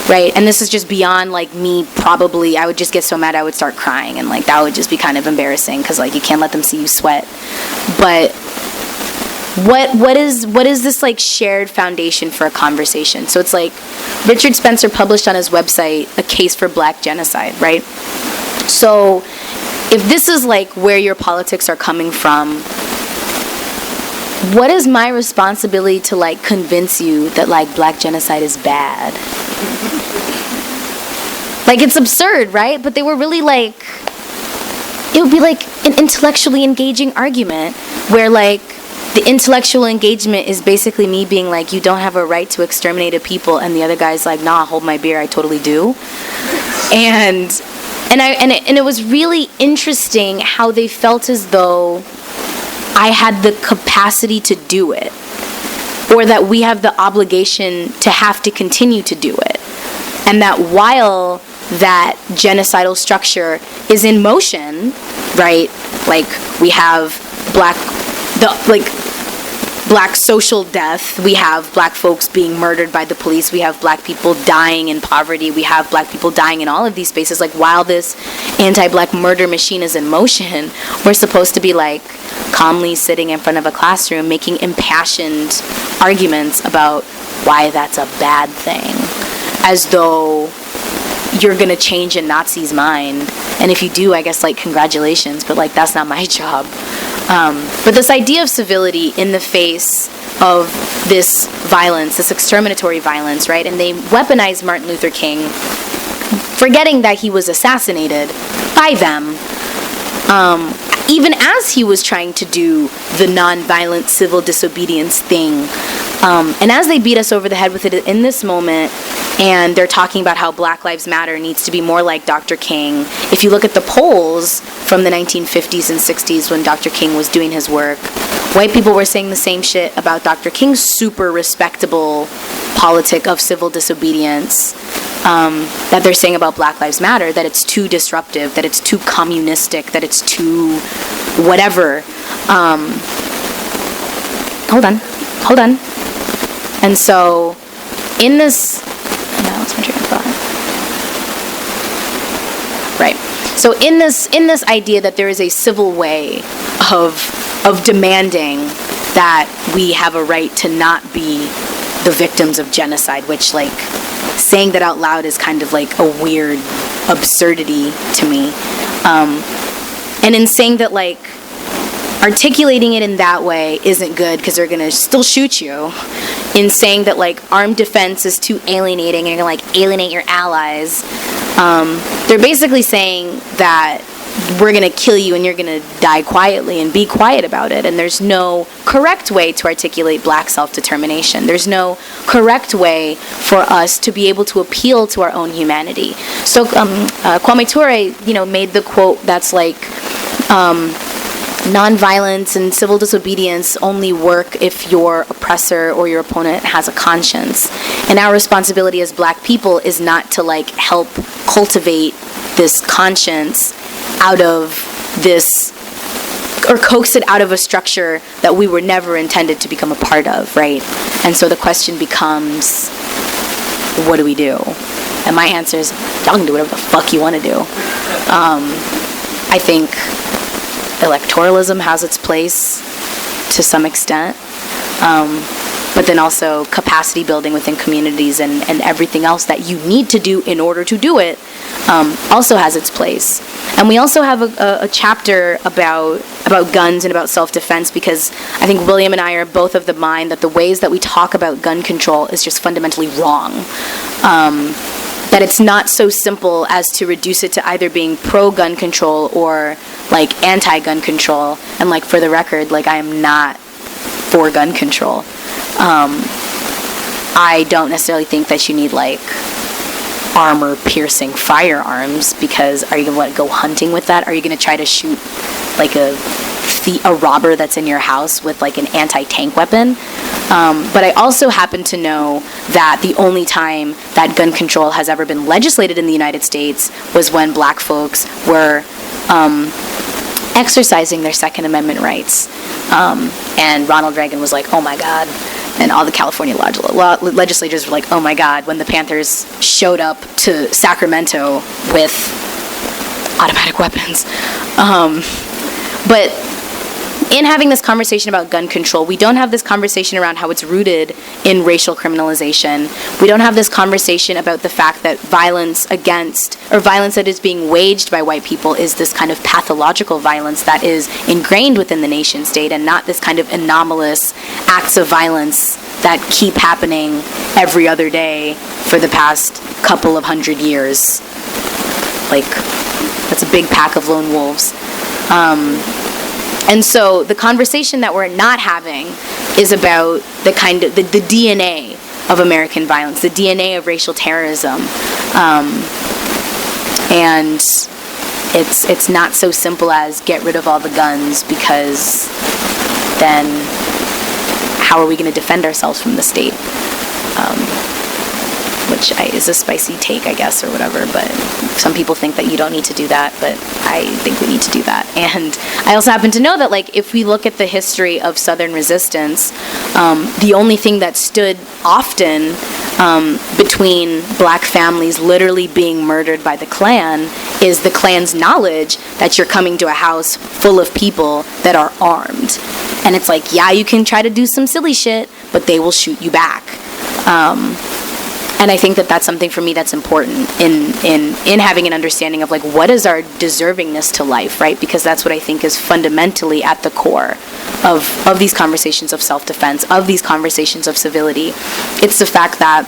[SPEAKER 2] right? And this is just beyond, like, me probably, I would just get so mad I would start crying, and, like, that would just be kind of embarrassing, because, like, you can't let them see you sweat. But what is this, like, shared foundation for a conversation? So it's like Richard Spencer published on his website A Case for Black Genocide, right? So if this is, like, where your politics are coming from, what is my responsibility to, like, convince you that, like, black genocide is bad? Like, it's absurd, right? But they were really, like, it would be like an intellectually engaging argument where, like, the intellectual engagement is basically me being like, you don't have a right to exterminate a people, and the other guy's like, nah, hold my beer, I totally do. And it was really interesting how they felt as though I had the capacity to do it, or that we have the obligation to have to continue to do it, and that while that genocidal structure is in motion, right? Like, we have black social death, we have black folks being murdered by the police, we have black people dying in poverty, we have black people dying in all of these spaces. Like, while this anti-black murder machine is in motion, we're supposed to be, like, calmly sitting in front of a classroom making impassioned arguments about why that's a bad thing, as though you're gonna change a Nazi's mind. And if you do, I guess, like, congratulations, but, like, that's not my job. But this idea of civility in the face of this violence, this exterminatory violence, right? And they weaponized Martin Luther King, forgetting that he was assassinated by them, even as he was trying to do the nonviolent civil disobedience thing. And as they beat us over the head with it in this moment, and they're talking about how Black Lives Matter needs to be more like Dr. King. If you look at the polls from the 1950s and 60s when Dr. King was doing his work, white people were saying the same shit about Dr. King's super respectable politic of civil disobedience that they're saying about Black Lives Matter, that it's too disruptive, that it's too communistic, that it's too whatever. Hold on. And so in this... my train of thought. Right. So in this idea that there is a civil way of demanding that we have a right to not be the victims of genocide, which, like, saying that out loud is kind of like a weird absurdity to me. And in saying that, like, articulating it in that way isn't good because they're gonna still shoot you. In saying that, like, armed defense is too alienating and you're gonna, like, alienate your allies, they're basically saying that we're gonna kill you and you're gonna die quietly and be quiet about it. And there's no correct way to articulate black self-determination. There's no correct way for us to be able to appeal to our own humanity. So Kwame Ture, made the quote that's like, nonviolence and civil disobedience only work if your oppressor or your opponent has a conscience. And our responsibility as black people is not to, like, help cultivate this conscience out of this, or coax it out of a structure that we were never intended to become a part of, right? And so the question becomes, what do we do? And my answer is, y'all can do whatever the fuck you want to do. I think electoralism has its place to some extent, but then also capacity building within communities and everything else that you need to do in order to do it also has its place. And we also have a chapter about guns and about self-defense, because I think William and I are both of the mind that the ways that we talk about gun control is just fundamentally wrong. That it's not so simple as to reduce it to either being pro-gun control or, like, anti-gun control. And, like, for the record, like, I am not for gun control. I don't necessarily think that you need like armor-piercing firearms, because are you going to go hunting with that? Are you going to try to shoot like a robber that's in your house with like an anti-tank weapon? But I also happen to know that the only time that gun control has ever been legislated in the United States was when black folks were exercising their Second Amendment rights. And Ronald Reagan was like, oh my God. And all the California legislators were like, oh my God, when the Panthers showed up to Sacramento with automatic weapons. But in having this conversation about gun control, we don't have this conversation around how it's rooted in racial criminalization. We don't have this conversation about the fact that violence against, or violence that is being waged by white people, is this kind of pathological violence that is ingrained within the nation state, and not this kind of anomalous acts of violence that keep happening every other day for the past couple of 100 years. Like, that's a big pack of lone wolves. And so the conversation that we're not having is about the kind of the DNA of American violence, the DNA of racial terrorism, and it's not so simple as get rid of all the guns, because then how are we going to defend ourselves from the state? Which is a spicy take, I guess, or whatever, but some people think that you don't need to do that, but I think we need to do that. And I also happen to know that, like, if we look at the history of Southern resistance, the only thing that stood often between black families literally being murdered by the Klan is the Klan's knowledge that you're coming to a house full of people that are armed. And it's like, yeah, you can try to do some silly shit, but they will shoot you back. And I think that that's something for me that's important in having an understanding of, like, what is our deservingness to life, right? Because that's what I think is fundamentally at the core of these conversations of self-defense, of these conversations of civility. It's the fact that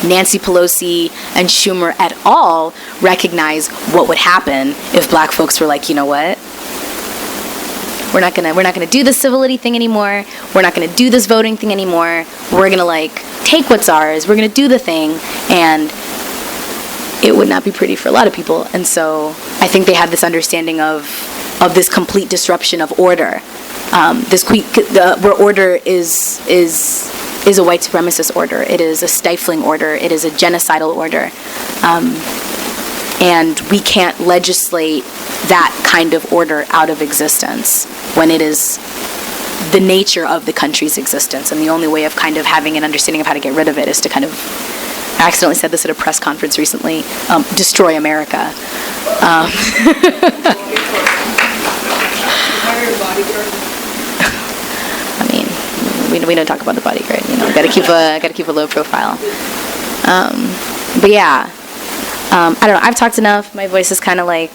[SPEAKER 2] Nancy Pelosi and Schumer et al. Recognize what would happen if black folks were like, you know what? We're not gonna do the civility thing anymore. We're not gonna do this voting thing anymore. We're gonna, like, take what's ours. We're gonna do the thing, and it would not be pretty for a lot of people. And so I think they had this understanding of this complete disruption of order. Where order is a white supremacist order. It is a stifling order. It is a genocidal order. And we can't legislate that kind of order out of existence when it is the nature of the country's existence. And the only way of kind of having an understanding of how to get rid of it is to kind of, I accidentally said this at a press conference recently, destroy America. I mean, we don't talk about the bodyguard, you know. Gotta keep a low profile. But yeah, I don't know. I've talked enough. My voice is kind of like,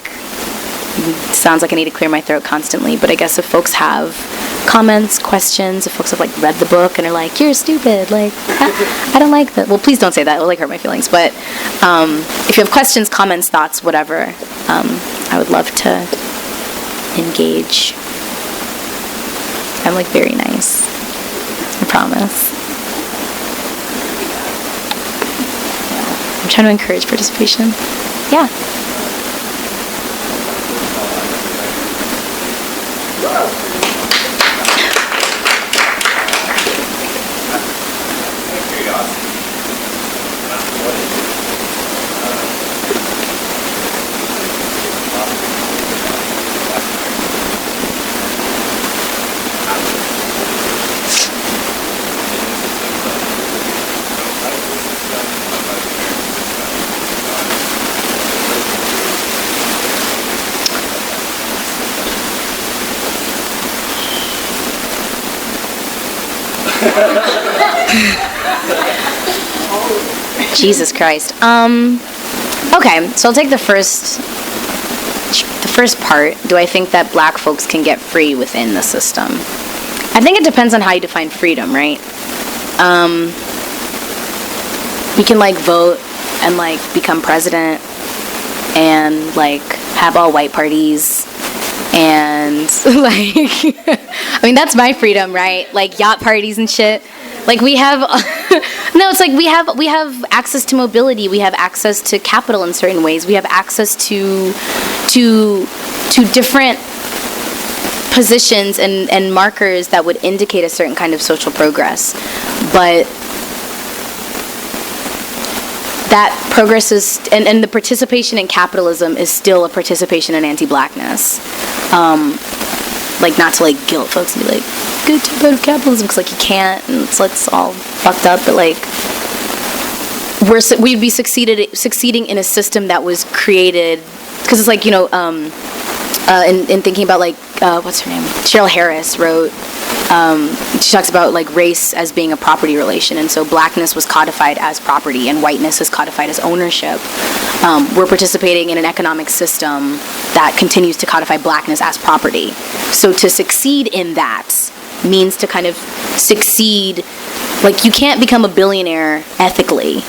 [SPEAKER 2] sounds like I need to clear my throat constantly. But I guess if folks have comments, questions, if folks have, like, read the book and are like, you're stupid, like, I don't like that. Well, please don't say that. It'll, like, hurt my feelings. But if you have questions, comments, thoughts, whatever, I would love to engage. I'm, like, very nice. I promise. I'm trying to encourage participation. Yeah. Jesus Christ. Okay, so I'll take the first part. Do I think that black folks can get free within the system? I think it depends on how you define freedom, right? We can, like, vote and, like, become president and, like, have all white parties and like, I mean, that's my freedom, right? Like yacht parties and shit. Like we have, no, it's like we have access to mobility. We have access to capital in certain ways. We have access to different positions and markers that would indicate a certain kind of social progress. But that progress is, and the participation in capitalism is still a participation in anti-blackness. Like, not to, like, guilt folks and be like, good to out of capitalism, because, like, you can't, and it's all fucked up, but, like, we'd be succeeding in a system that was created, because it's like, you know, in thinking about, like, what's her name? Cheryl Harris wrote, she talks about, like, race as being a property relation, and so blackness was codified as property, and whiteness is codified as ownership. We're participating in an economic system that continues to codify blackness as property. So to succeed in that means to kind of succeed, like, you can't become a billionaire ethically,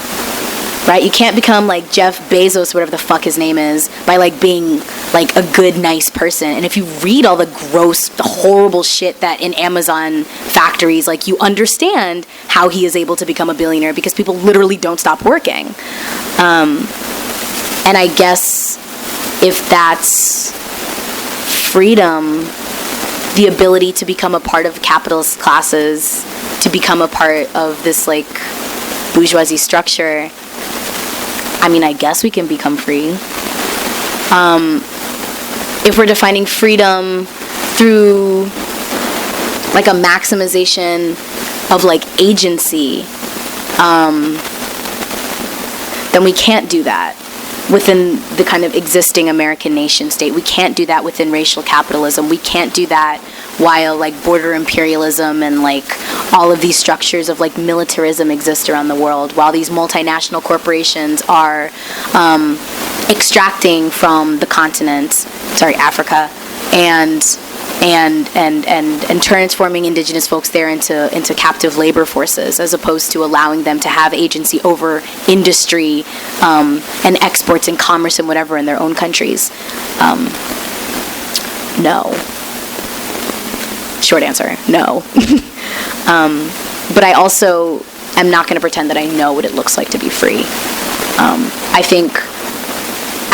[SPEAKER 2] right? You can't become like Jeff Bezos, whatever the fuck his name is, by like being like a good, nice person. And if you read all the gross, horrible shit that in Amazon factories, like, you understand how he is able to become a billionaire, because people literally don't stop working. And I guess if that's freedom, the ability to become a part of capitalist classes, to become a part of this like bourgeoisie structure, I mean, I guess we can become free. If we're defining freedom through like a maximization of like agency, then we can't do that within the kind of existing American nation state. We can't do that within racial capitalism. We can't do that while like border imperialism and like all of these structures of like militarism exist around the world, while these multinational corporations are extracting from the continent, Africa, and transforming indigenous folks there into captive labor forces, as opposed to allowing them to have agency over industry and exports and commerce and whatever in their own countries. No. Short answer, no. But I also am not going to pretend that I know what it looks like to be free. I think,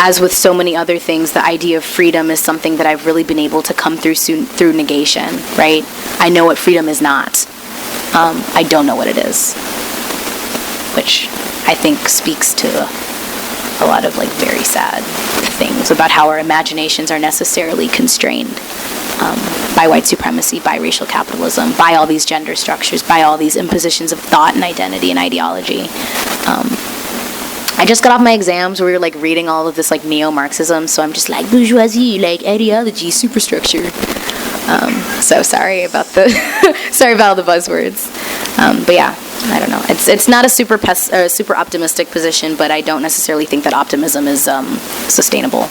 [SPEAKER 2] as with so many other things, the idea of freedom is something that I've really been able to come through negation, right? I know what freedom is not. I don't know what it is. Which I think speaks to a lot of like very sad things about how our imaginations are necessarily constrained by white supremacy, by racial capitalism, by all these gender structures, by all these impositions of thought and identity and ideology. I just got off my exams where we were like reading all of this like neo-Marxism, so I'm just like bourgeoisie, like ideology, superstructure. So sorry about the all the buzzwords. But yeah, I don't know. It's not a super optimistic position, but I don't necessarily think that optimism is sustainable.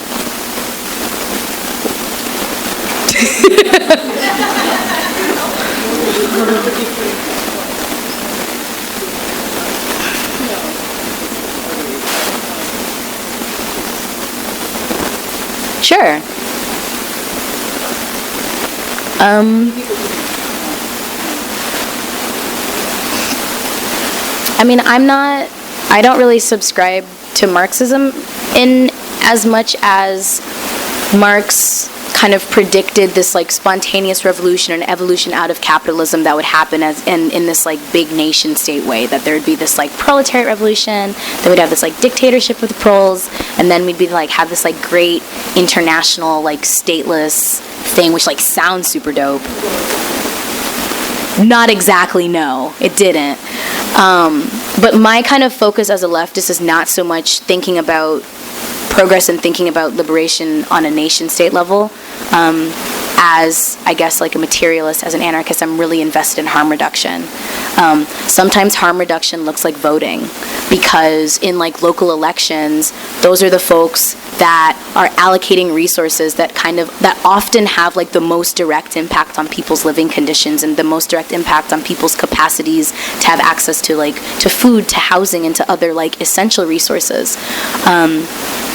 [SPEAKER 2] Sure. I mean, I don't really subscribe to Marxism in as much as Marx kind of predicted this like spontaneous revolution and evolution out of capitalism that would happen as in this like big nation state way, that there would be this like proletariat revolution, then we'd have this like dictatorship with the proles, and then we'd be like have this like great international like stateless thing, which like sounds super dope. Not exactly, no, it didn't. But my kind of focus as a leftist is not so much thinking about progress and thinking about liberation on a nation state level. As, I guess, like a materialist, as an anarchist, I'm really invested in harm reduction. Sometimes harm reduction looks like voting. because in like local elections, those are the folks that are allocating resources that often have like the most direct impact on people's living conditions and the most direct impact on people's capacities to have access to food, to housing, and to other like essential resources.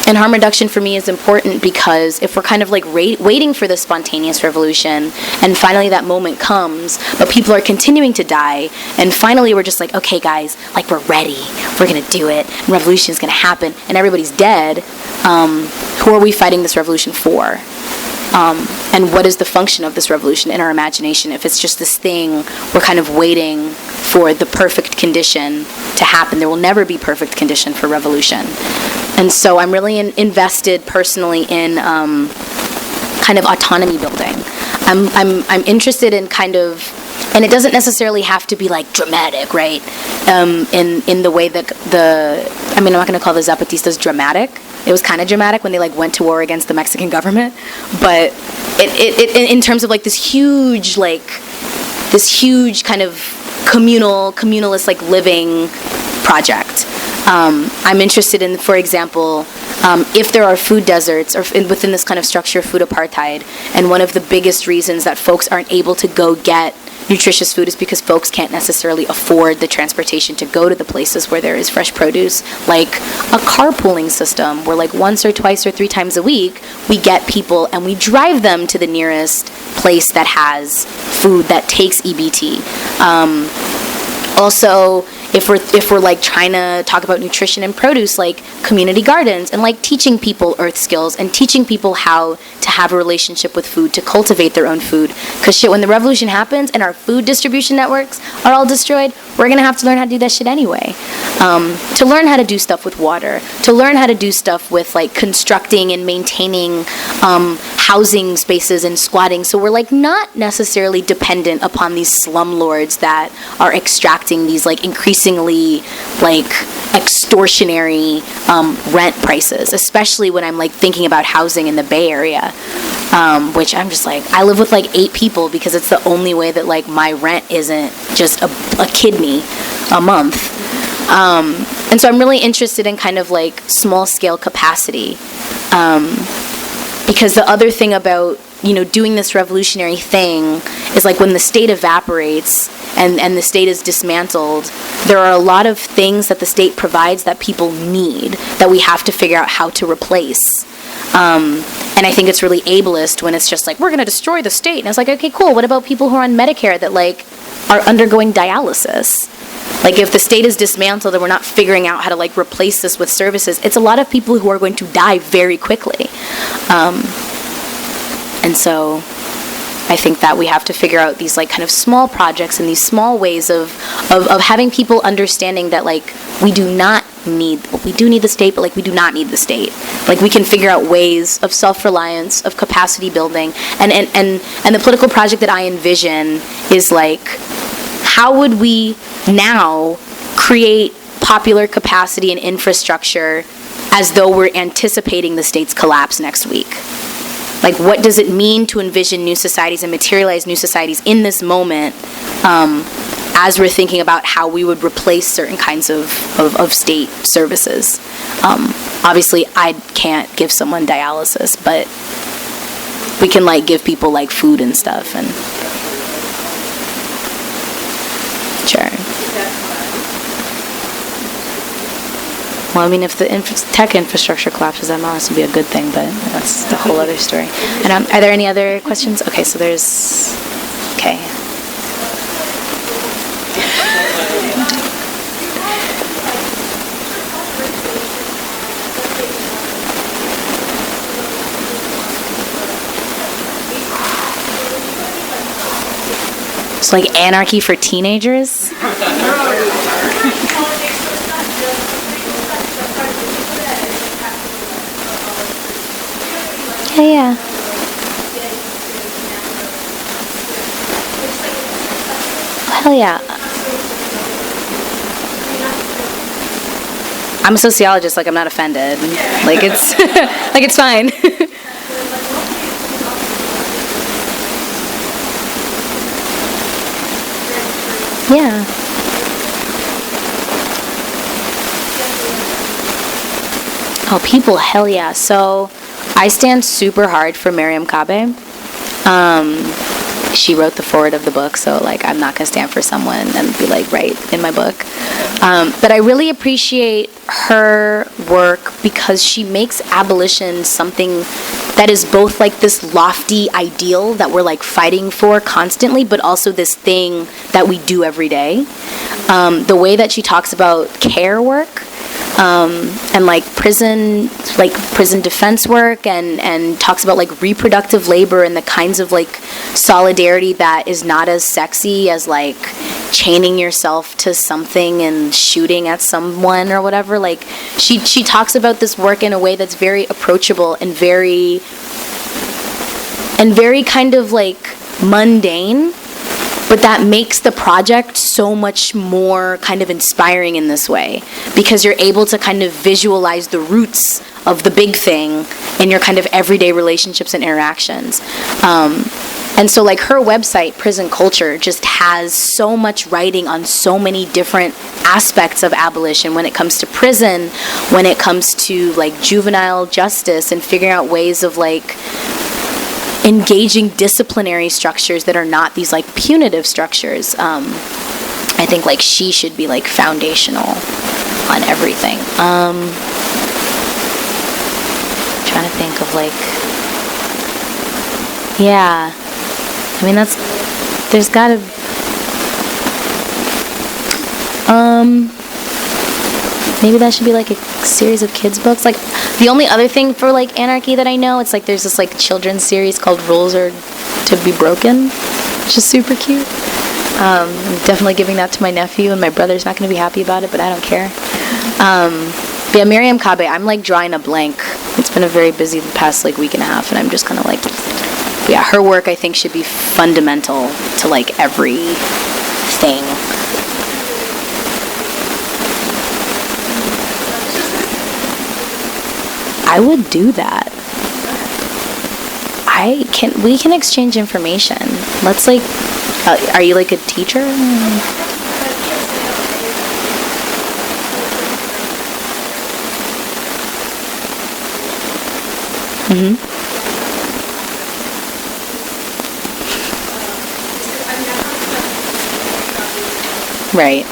[SPEAKER 2] And harm reduction for me is important because if we're kind of like waiting for the spontaneous revolution and finally that moment comes, but people are continuing to die, and finally we're just like, okay guys, like we're ready, we're gonna do it, and revolution is gonna happen, and everybody's dead, who are we fighting this revolution for? And what is the function of this revolution in our imagination? If it's just this thing, we're kind of waiting for the perfect condition to happen. There will never be perfect condition for revolution. And so I'm really invested personally in kind of autonomy building. I'm interested in kind of, and it doesn't necessarily have to be like dramatic, right? In the way that I'm not going to call the Zapatistas dramatic. It was kind of dramatic when they like went to war against the Mexican government, but it in terms of like this huge kind of communalist like living project. I'm interested in, for example, if there are food deserts or within this kind of structure of food apartheid, and one of the biggest reasons that folks aren't able to go get nutritious food is because folks can't necessarily afford the transportation to go to the places where there is fresh produce, like a carpooling system where like once or twice or 3 times a week we get people and we drive them to the nearest place that has food that takes EBT. Also, if we're like trying to talk about nutrition and produce, like community gardens and like teaching people earth skills and teaching people how to have a relationship with food, to cultivate their own food. Because when the revolution happens and our food distribution networks are all destroyed, we're going to have to learn how to do that shit anyway. To learn how to do stuff with water, to learn how to do stuff with like constructing and maintaining housing spaces and squatting. So we're like not necessarily dependent upon these slumlords that are extracting these like increasingly like extortionary rent prices, especially when I'm like thinking about housing in the Bay Area, which I'm just like, I live with like 8 people because it's the only way that like my rent isn't just a kidney a month. And so I'm really interested in kind of like small scale capacity, because the other thing about doing this revolutionary thing is like when the state evaporates and the state is dismantled, there are a lot of things that the state provides that people need that we have to figure out how to replace. And I think it's really ableist when it's just like, we're going to destroy the state. And it's like, okay, cool. What about people who are on Medicare that like are undergoing dialysis? Like if the state is dismantled and we're not figuring out how to like replace this with services, it's a lot of people who are going to die very quickly. And so I think that we have to figure out these like kind of small projects and these small ways of having people understanding that like we do need the state, but like we do not need the state. Like we can figure out ways of self-reliance, of capacity building, and the political project that I envision is like, how would we now create popular capacity and infrastructure as though we're anticipating the state's collapse next week? Like, what does it mean to envision new societies and materialize new societies in this moment, as we're thinking about how we would replace certain kinds of state services? Obviously, I can't give someone dialysis, but we can like give people like food and stuff. And sure. Well, I mean, if the tech infrastructure collapses, that might also be a good thing, but that's the whole other story. And are there any other questions? Okay, so there's... Okay. It's like anarchy for teenagers? Yeah. Hell yeah. I'm a sociologist, like I'm not offended. Like it's like it's fine. Yeah. Oh, people, hell yeah. So I stand super hard for Miriam Kabe. She wrote the foreword of the book, so like I'm not gonna stand for someone and be like, right in my book. But I really appreciate her work because she makes abolition something that is both like this lofty ideal that we're like fighting for constantly, but also this thing that we do every day. The way that she talks about care work, and like prison defense work, and talks about like reproductive labor and the kinds of like solidarity that is not as sexy as like chaining yourself to something and shooting at someone or whatever. Like she talks about this work in a way that's very approachable and very kind of like mundane, but that makes the project so much more kind of inspiring in this way, because you're able to kind of visualize the roots of the big thing in your kind of everyday relationships and interactions. And so like her website, Prison Culture, just has so much writing on so many different aspects of abolition when it comes to prison, when it comes to like juvenile justice and figuring out ways of like engaging disciplinary structures that are not these like punitive structures. I think like she should be like foundational on everything. Trying to think of like, yeah, I mean there's gotta maybe that should be like a series of kids books. Like the only other thing for like anarchy that I know, it's like there's this like children's series called Rules Are to Be Broken, which is super cute. I'm definitely giving that to my nephew, and my brother's not going to be happy about it, but I don't care. But yeah, Miriam Kabe, I'm like drawing a blank. It's been a very busy past like week and a half, and I'm just kind of like, yeah, her work I think should be fundamental to like everything. I would do that. We can exchange information. Let's like, are you like a teacher? Mm-hmm. Right.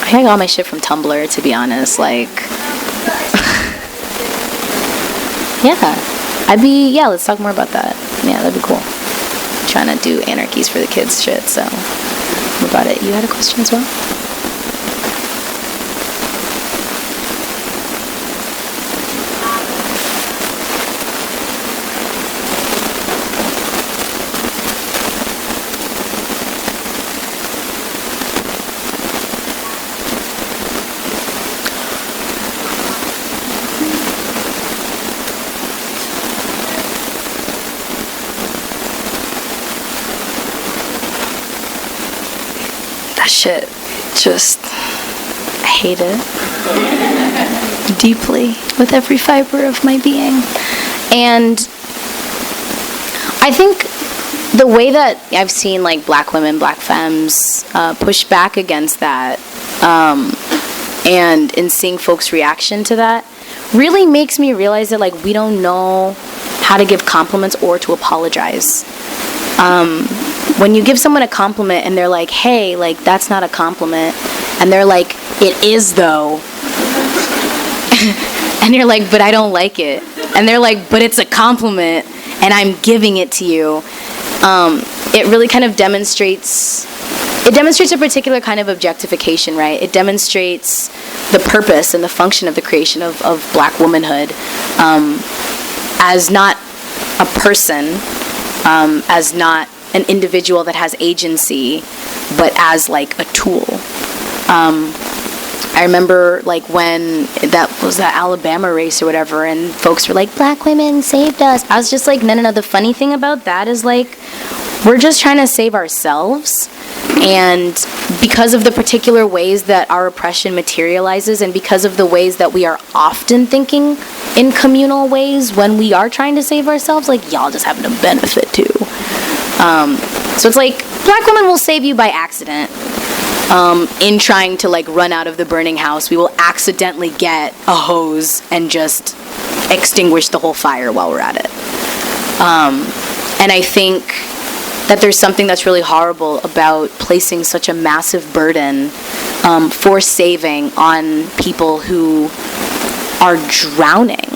[SPEAKER 2] I got all my shit from Tumblr, to be honest. Like, yeah, let's talk more about that. Yeah, that'd be cool. I'm trying to do anarchies for the kids shit, so what about it? You had a question as well? Shit, just, I hate it deeply with every fiber of my being. And I think the way that I've seen like black women, black femmes push back against that, and in seeing folks' reaction to that, really makes me realize that like we don't know how to give compliments or to apologize. When you give someone a compliment and they're like, hey, like, that's not a compliment, and they're like, it is though, and you're like, but I don't like it, and they're like, but it's a compliment and I'm giving it to you, it really kind of demonstrates a particular kind of objectification, right? It demonstrates the purpose and the function of the creation of black womanhood, as not a person, as not an individual that has agency, but as like a tool. I remember like when that was the Alabama race or whatever, and folks were like, black women saved us. I was just like, no. The funny thing about that is like, we're just trying to save ourselves. And because of the particular ways that our oppression materializes, and because of the ways that we are often thinking in communal ways when we are trying to save ourselves, like, y'all just happen to benefit too. So it's like, black women will save you by accident. In trying to like run out of the burning house, we will accidentally get a hose and just extinguish the whole fire while we're at it. And I think that there's something that's really horrible about placing such a massive burden for saving on people who are drowning,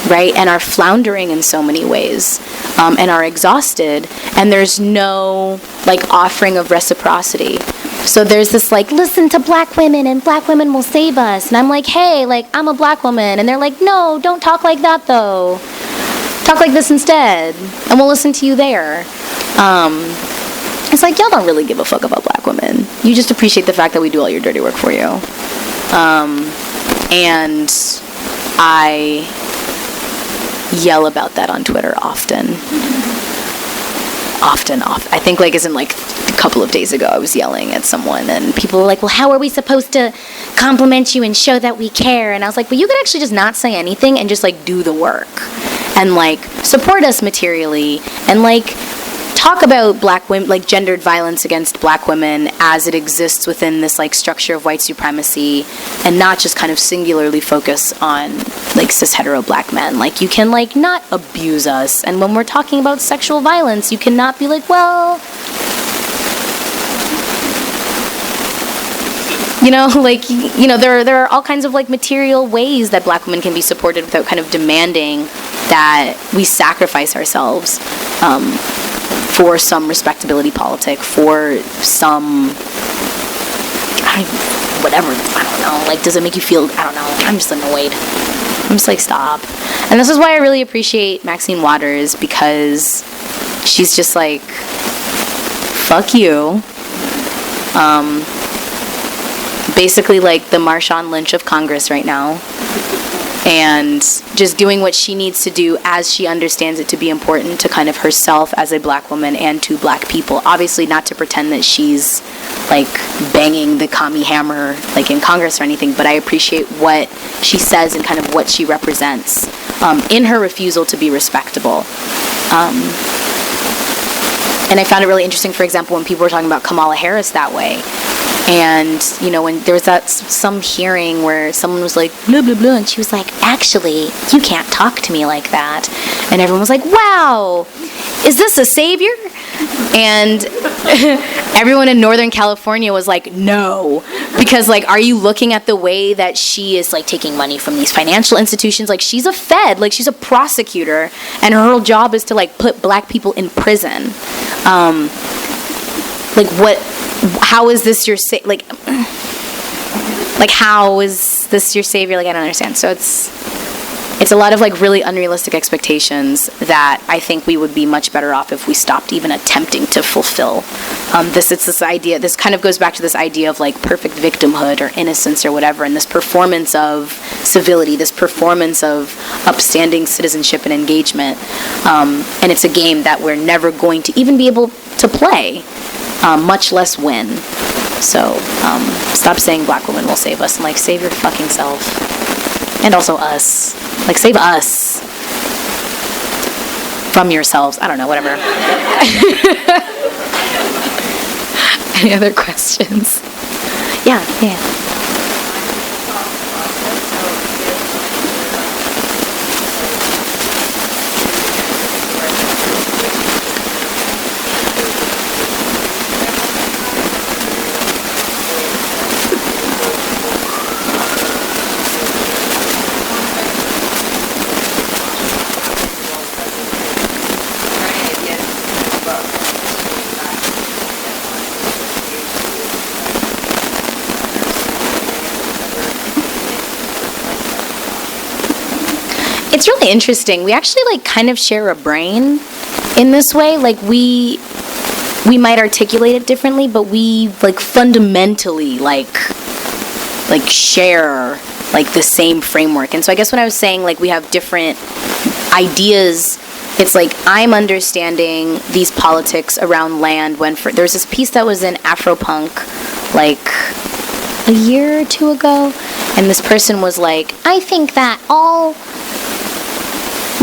[SPEAKER 2] right? And are floundering in so many ways, and are exhausted, and there's no like offering of reciprocity. So there's this like, listen to black women and black women will save us. And I'm like, hey, like, I'm a black woman. And they're like, no, don't talk like that though. Talk like this instead. And we'll listen to you there. It's like, y'all don't really give a fuck about black women. You just appreciate the fact that we do all your dirty work for you. And I yell about that on Twitter often. I think like isn't like a couple of days ago I was yelling at someone and people were like, well, how are we supposed to compliment you and show that we care? And I was like, well, you could actually just not say anything and just like do the work and like support us materially and like talk about black women, like gendered violence against black women as it exists within this like structure of white supremacy, and not just kind of singularly focus on like cis hetero black men. Like, you can like not abuse us, and when we're talking about sexual violence, you cannot be like, well, you know, like, you know, there are all kinds of like material ways that black women can be supported without kind of demanding that we sacrifice ourselves for some respectability politic, for some, whatever, I don't know, like, does it make you feel, I don't know, I'm just annoyed. I'm just like, stop. And this is why I really appreciate Maxine Waters, because she's just like, fuck you. Basically like the Marshawn Lynch of Congress right now. And just doing what she needs to do as she understands it to be important to kind of herself as a black woman and to black people. Obviously not to pretend that she's like banging the commie hammer like in Congress or anything, but I appreciate what she says and kind of what she represents in her refusal to be respectable. And I found it really interesting, for example, when people were talking about Kamala Harris that way. And, you know, when there was that some hearing where someone was like, blah, blah, blah, and she was like, actually, you can't talk to me like that. And everyone was like, wow, is this a savior? And everyone in Northern California was like, no. Because, like, are you looking at the way that she is, like, taking money from these financial institutions? Like, she's a Fed. Like, she's a prosecutor. And her whole job is to, like, put black people in prison. Like, what... How is this your like how is this your savior? Like, I don't understand. So it's a lot of like really unrealistic expectations that I think we would be much better off if we stopped even attempting to fulfill. It's this idea. This kind of goes back to this idea of like perfect victimhood or innocence or whatever, and this performance of civility, this performance of upstanding citizenship and engagement. And it's a game that we're never going to even be able to play. Much less win. So, stop saying black women will save us, and like, save your fucking self. And also us. Like, save us from yourselves. I don't know, whatever. Any other questions? Yeah. It's really interesting. We actually like kind of share a brain in this way. Like we might articulate it differently, but we like fundamentally like share like the same framework. And so I guess when I was saying like we have different ideas it's like I'm understanding these politics around land when there's this piece that was in Afropunk like a year or two ago, and this person was like, I think that all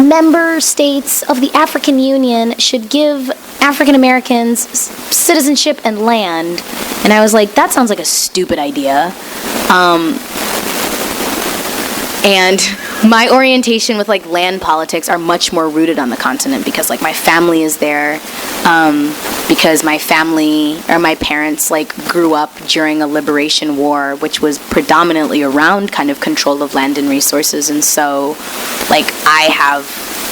[SPEAKER 2] member states of the African Union should give African Americans citizenship and land. And I was like, that sounds like a stupid idea. And my orientation with like land politics are much more rooted on the continent because like my family is there, because my family or my parents like grew up during a liberation war, which was predominantly around kind of control of land and resources. And so like I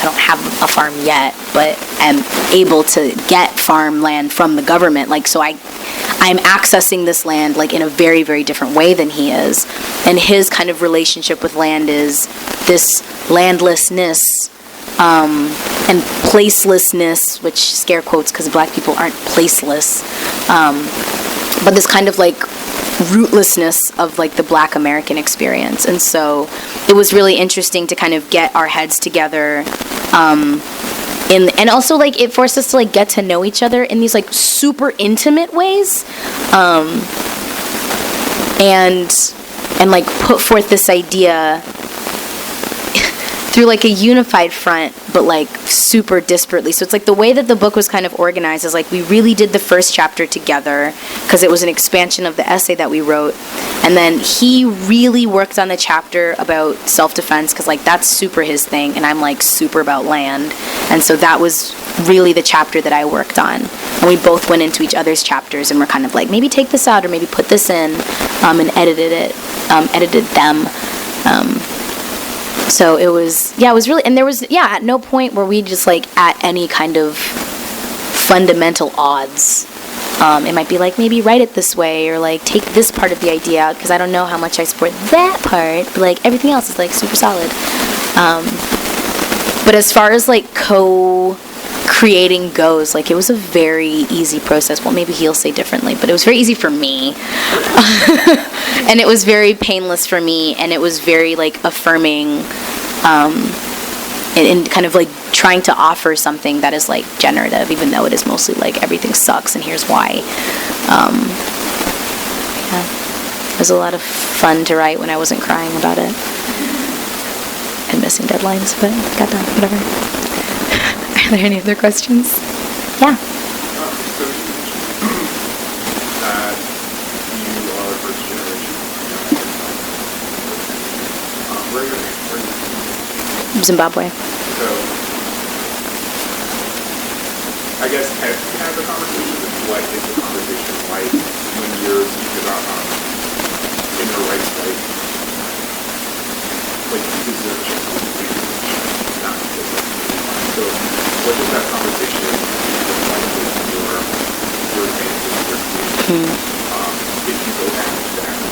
[SPEAKER 2] don't have a farm yet, but am able to get farmland from the government. Like, so I'm accessing this land like in a very, very different way than he is. And his kind of relationship with land is this landlessness and placelessness, which scare quotes because black people aren't placeless, but this kind of like rootlessness of like the black American experience. And so it was really interesting to kind of get our heads together, and also like it forced us to like get to know each other in these like super intimate ways, and like put forth this idea through like a unified front, but like super disparately. So it's like the way that the book was kind of organized is like we really did the first chapter together because it was an expansion of the essay that we wrote, and then he really worked on the chapter about self-defense because like that's super his thing, and I'm like super about land, and so that was really the chapter that I worked on, and we both went into each other's chapters and were kind of like maybe take this out or maybe put this in, and edited them. So it was really, and there was, at no point were we just like at any kind of fundamental odds. It might be like, maybe write it this way, or like take this part of the idea out, because I don't know how much I support that part, but like everything else is like super solid. But as far as like co-creating goes, like it was a very easy process. Well, maybe he'll say differently, but it was very easy for me. And it was very painless for me, and it was very like affirming, and kind of like trying to offer something that is like generative, even though it is mostly like everything sucks and here's why. It was a lot of fun to write when I wasn't crying about it and missing deadlines, but got done, whatever. Are there any other questions? Yeah. Zimbabwe.
[SPEAKER 3] So, I guess have you had the conversation with what is the conversation like when you're speaking about inner rights, like you deserve a chance to not because so what does that conversation look like with your advances, your community, if you go down to that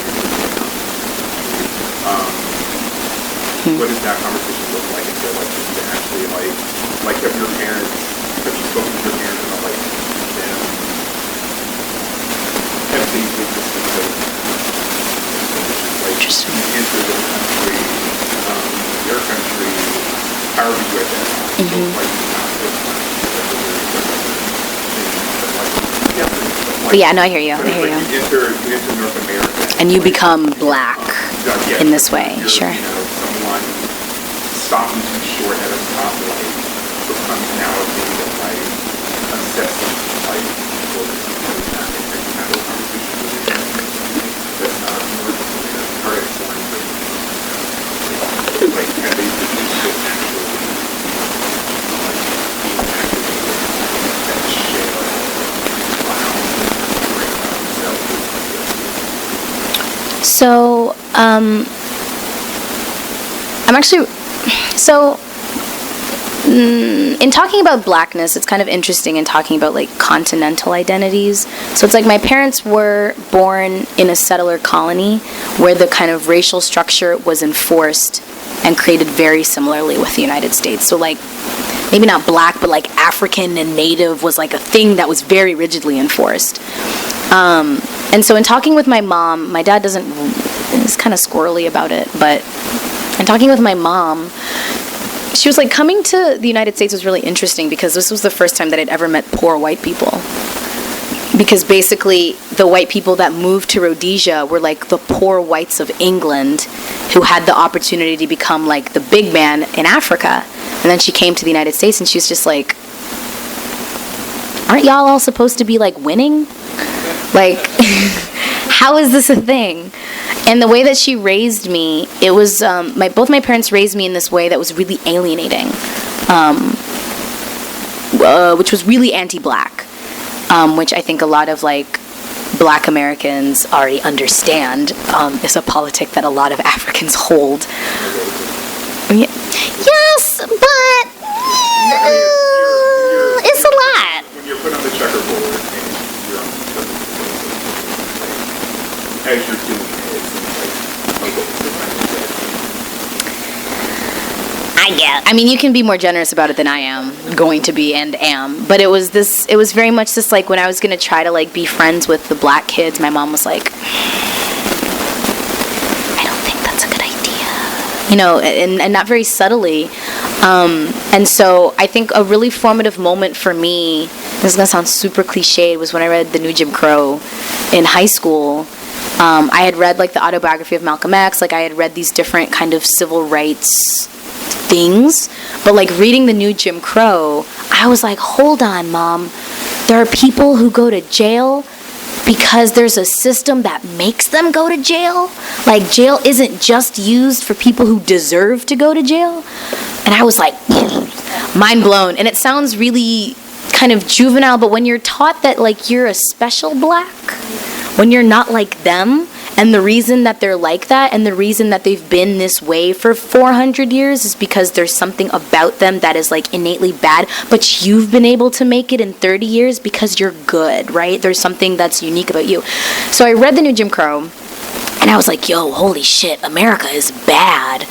[SPEAKER 3] what does that conversation look like? Is there like you can actually like have your parents, have you spoken to your parents about like them have they witnessed this like
[SPEAKER 2] Interesting.
[SPEAKER 3] you enter the country, your country, however you identify, so like not this
[SPEAKER 2] But yeah, no, I hear you. I hear you.
[SPEAKER 3] You enter North America
[SPEAKER 2] And you become black in this way, sure.
[SPEAKER 3] You know, someone stopping too short at a stop light becomes now a thing that like assessing like what is not kind of conversation that's not more or like have they produced it actually that share
[SPEAKER 2] So, I'm actually, in talking about blackness, it's kind of interesting in talking about like continental identities. So it's like my parents were born in a settler colony where the kind of racial structure was enforced and created very similarly with the United States. So like, maybe not black, but like African and Native was like a thing that was very rigidly enforced. And so in talking with my mom, my dad is kind of squirrely about it, but in talking with my mom, she was like, coming to the United States was really interesting because this was the first time that I'd ever met poor white people. Because basically, the white people that moved to Rhodesia were like the poor whites of England who had the opportunity to become like the big man in Africa. And then she came to the United States and she was just like, aren't y'all all supposed to be like winning? Like, how is this a thing? And the way that she raised me, it was, both my parents raised me in this way that was really alienating, which was really anti-black, which I think a lot of like Black Americans already understand is a politic that a lot of Africans hold. Yes, but it's a lot.
[SPEAKER 3] When you're put on the checkerboard and you're on the as you're doing it,
[SPEAKER 2] I mean, you can be more generous about it than I am going to be and am. But it was very much this, like, when I was going to try to, like, be friends with the black kids, my mom was like, I don't think that's a good idea. You know, and not very subtly. And so I think a really formative moment for me, this is going to sound super cliched, was when I read The New Jim Crow in high school. I had read, like, the autobiography of Malcolm X. Like, I had read these different kind of civil rights things, but like reading The New Jim Crow, I was like, hold on, Mom, there are people who go to jail because there's a system that makes them go to jail. Like, jail isn't just used for people who deserve to go to jail. And I was like, mind blown. And it sounds really kind of juvenile, but when you're taught that like you're a special black, when you're not like them, and the reason that they're like that and the reason that they've been this way for 400 years is because there's something about them that is like innately bad, but you've been able to make it in 30 years because you're good, right? There's something that's unique about you. So I read The New Jim Crow and I was like, yo, holy shit, America is bad.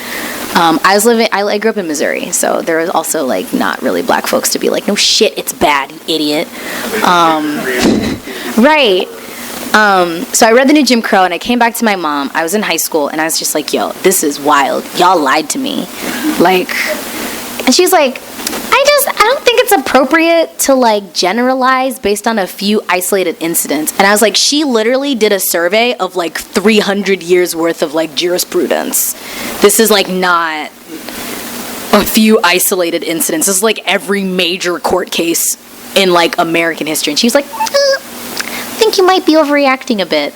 [SPEAKER 2] I grew up in Missouri, so there was also like not really black folks to be like, no shit, it's bad, you idiot. Right. So I read The New Jim Crow and I came back to my mom. I was in high school and I was just like, yo, this is wild. Y'all lied to me. Like, and she's like, I don't think it's appropriate to like generalize based on a few isolated incidents. And I was like, she literally did a survey of like 300 years worth of like jurisprudence. This is like not a few isolated incidents. This is like every major court case in like American history. And she's like, I think you might be overreacting a bit.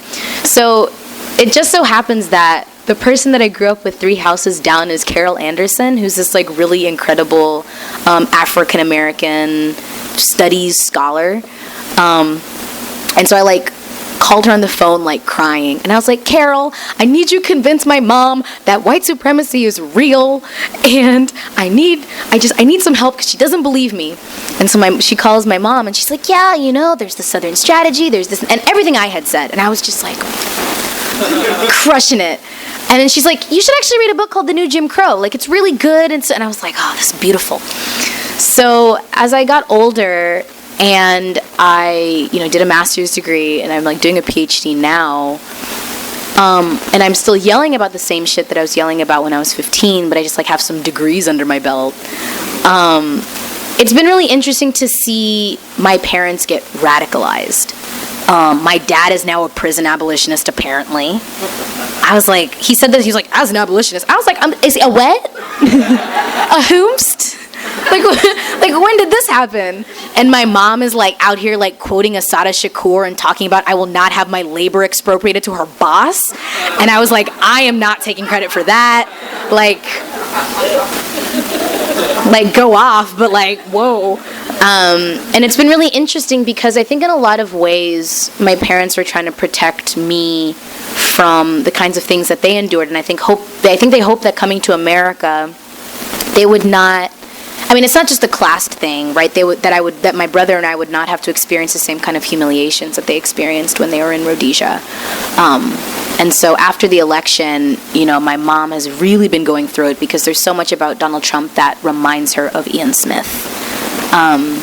[SPEAKER 2] So it just so happens that the person that I grew up with 3 houses down is Carol Anderson, who's this like really incredible African American studies scholar. And so I like called her on the phone like crying, and I was like, Carol, I need you to convince my mom that white supremacy is real, and I need some help because she doesn't believe me. And so she calls my mom and she's like, yeah, you know, there's the Southern strategy, there's this, and everything I had said, and I was just like crushing it. And then she's like, you should actually read a book called The New Jim Crow, like it's really good. And I was like, oh, this is beautiful. So as I got older and I, did a master's degree and I'm like doing a PhD now, and I'm still yelling about the same shit that I was yelling about when I was 15, but I just like have some degrees under my belt. It's been really interesting to see my parents get radicalized. My dad is now a prison abolitionist, apparently. I was like, he said that, he was like, as an abolitionist. I was like, is he a what? A whomst? Like when did this happen? And my mom is like out here like quoting Assata Shakur and talking about I will not have my labor expropriated to her boss. And I was like, I am not taking credit for that. Like go off, but like, whoa. And it's been really interesting because I think in a lot of ways my parents were trying to protect me from the kinds of things that they endured, and I think they hope that coming to America they would not, I mean, it's not just a class thing, right? That my brother and I would not have to experience the same kind of humiliations that they experienced when they were in Rhodesia. And so after the election, my mom has really been going through it because there's so much about Donald Trump that reminds her of Ian Smith.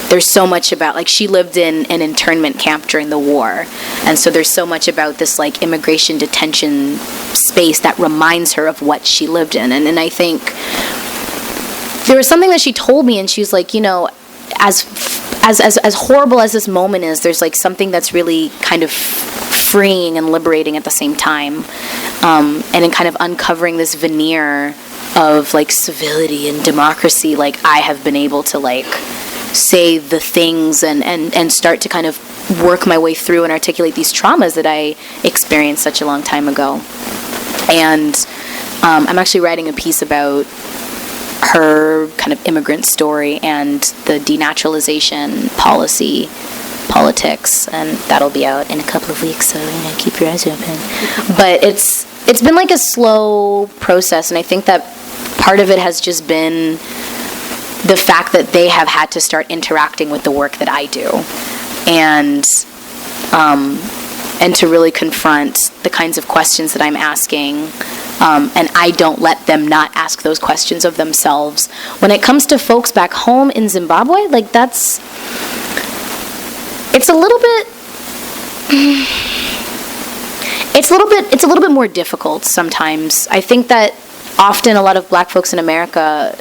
[SPEAKER 2] There's so much about, like, she lived in an internment camp during the war, and so there's so much about this, like, immigration detention space that reminds her of what she lived in. And I think there was something that she told me, and she was like, as horrible as this moment is, there's like something that's really kind of freeing and liberating at the same time, and in kind of uncovering this veneer of like civility and democracy, like I have been able to like say the things and start to kind of work my way through and articulate these traumas that I experienced such a long time ago. And I'm actually writing a piece about her kind of immigrant story and the denaturalization politics, and that'll be out in a couple of weeks, so keep your eyes open. But it's been like a slow process, and I think that part of it has just been the fact that they have had to start interacting with the work that I do, and to really confront the kinds of questions that I'm asking. And I don't let them not ask those questions of themselves. When it comes to folks back home in Zimbabwe, like it's a little bit more difficult sometimes. I think that often a lot of black folks in America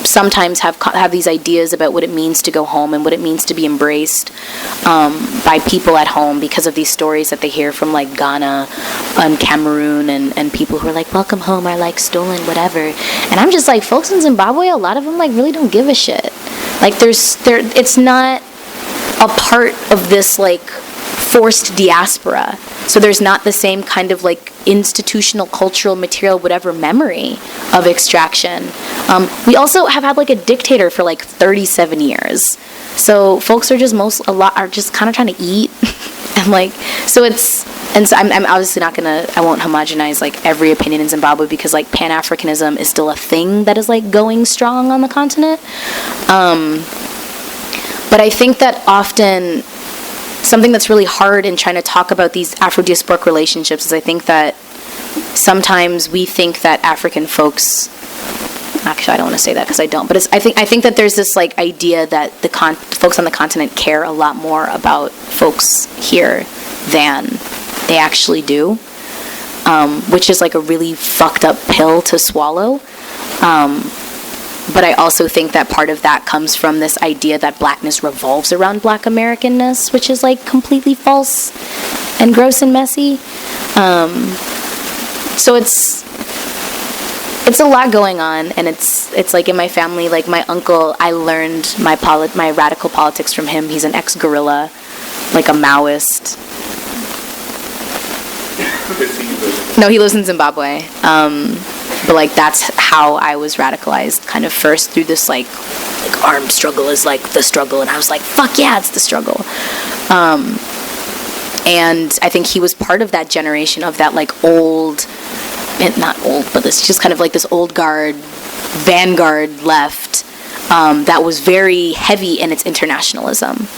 [SPEAKER 2] sometimes have these ideas about what it means to go home and what it means to be embraced by people at home because of these stories that they hear from like Ghana and Cameroon and people who are like, welcome home, or like stolen whatever. And I'm just like, folks in Zimbabwe, a lot of them like really don't give a shit. Like it's not a part of this like forced diaspora. So there's not the same kind of like institutional, cultural, material, whatever memory of extraction. We also have had like a dictator for like 37 years. So folks are just kind of trying to eat. And like, so I'm obviously I won't homogenize like every opinion in Zimbabwe, because like Pan-Africanism is still a thing that is like going strong on the continent. But I think that often something that's really hard in trying to talk about these Afro-diasporic relationships is I think that sometimes we think that African folks, actually I don't want to say that because I don't, but I think that there's this like idea that the folks on the continent care a lot more about folks here than they actually do, which is like a really fucked up pill to swallow. But I also think that part of that comes from this idea that blackness revolves around black Americanness, which is like completely false and gross and messy. So it's a lot going on, and it's like in my family, like my uncle, I learned my radical politics from him. He's an ex-guerrilla, like a Maoist. No, he lives in Zimbabwe. But like that's how I was radicalized, kind of first through this like armed struggle is like the struggle, and I was like, fuck yeah, it's the struggle. And I think he was part of that generation of that like old, not old, but it's just kind of like this old guard, vanguard left that was very heavy in its internationalism.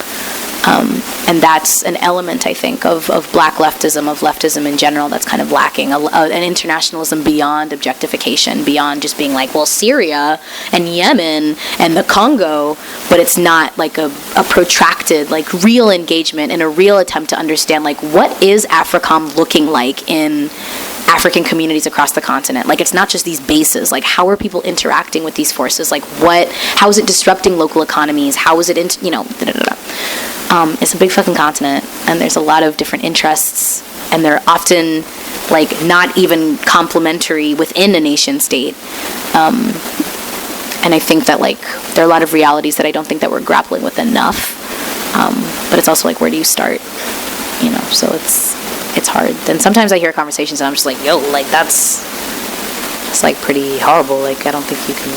[SPEAKER 2] And that's an element, I think, of black leftism, of leftism in general, that's kind of lacking. An internationalism beyond objectification, beyond just being like, well, Syria and Yemen and the Congo, but it's not like a protracted, like real engagement and a real attempt to understand, like, what is AFRICOM looking like in African communities across the continent? Like, it's not just these bases. Like, how are people interacting with these forces? Like, how is it disrupting local economies? How is it, it's a big fucking continent, and there's a lot of different interests, and they're often, like, not even complementary within a nation state. And I think that, like, there are a lot of realities that I don't think that we're grappling with enough. But it's also, like, where do you start? So it's hard. Then sometimes I hear conversations and I'm just like, yo, like it's like pretty horrible. Like I don't think you can.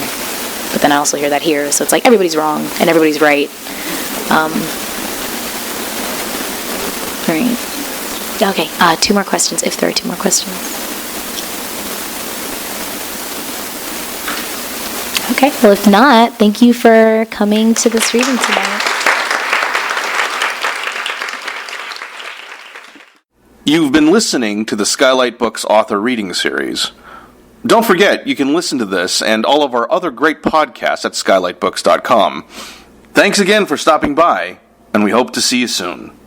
[SPEAKER 2] But then I also hear that here, so it's like everybody's wrong and everybody's right. Right. Okay. 2 more questions, if there are 2 more questions. Okay. Well, if not, thank you for coming to this reading tonight.
[SPEAKER 4] You've been listening to the Skylight Books author reading series. Don't forget, you can listen to this and all of our other great podcasts at skylightbooks.com. Thanks again for stopping by, and we hope to see you soon.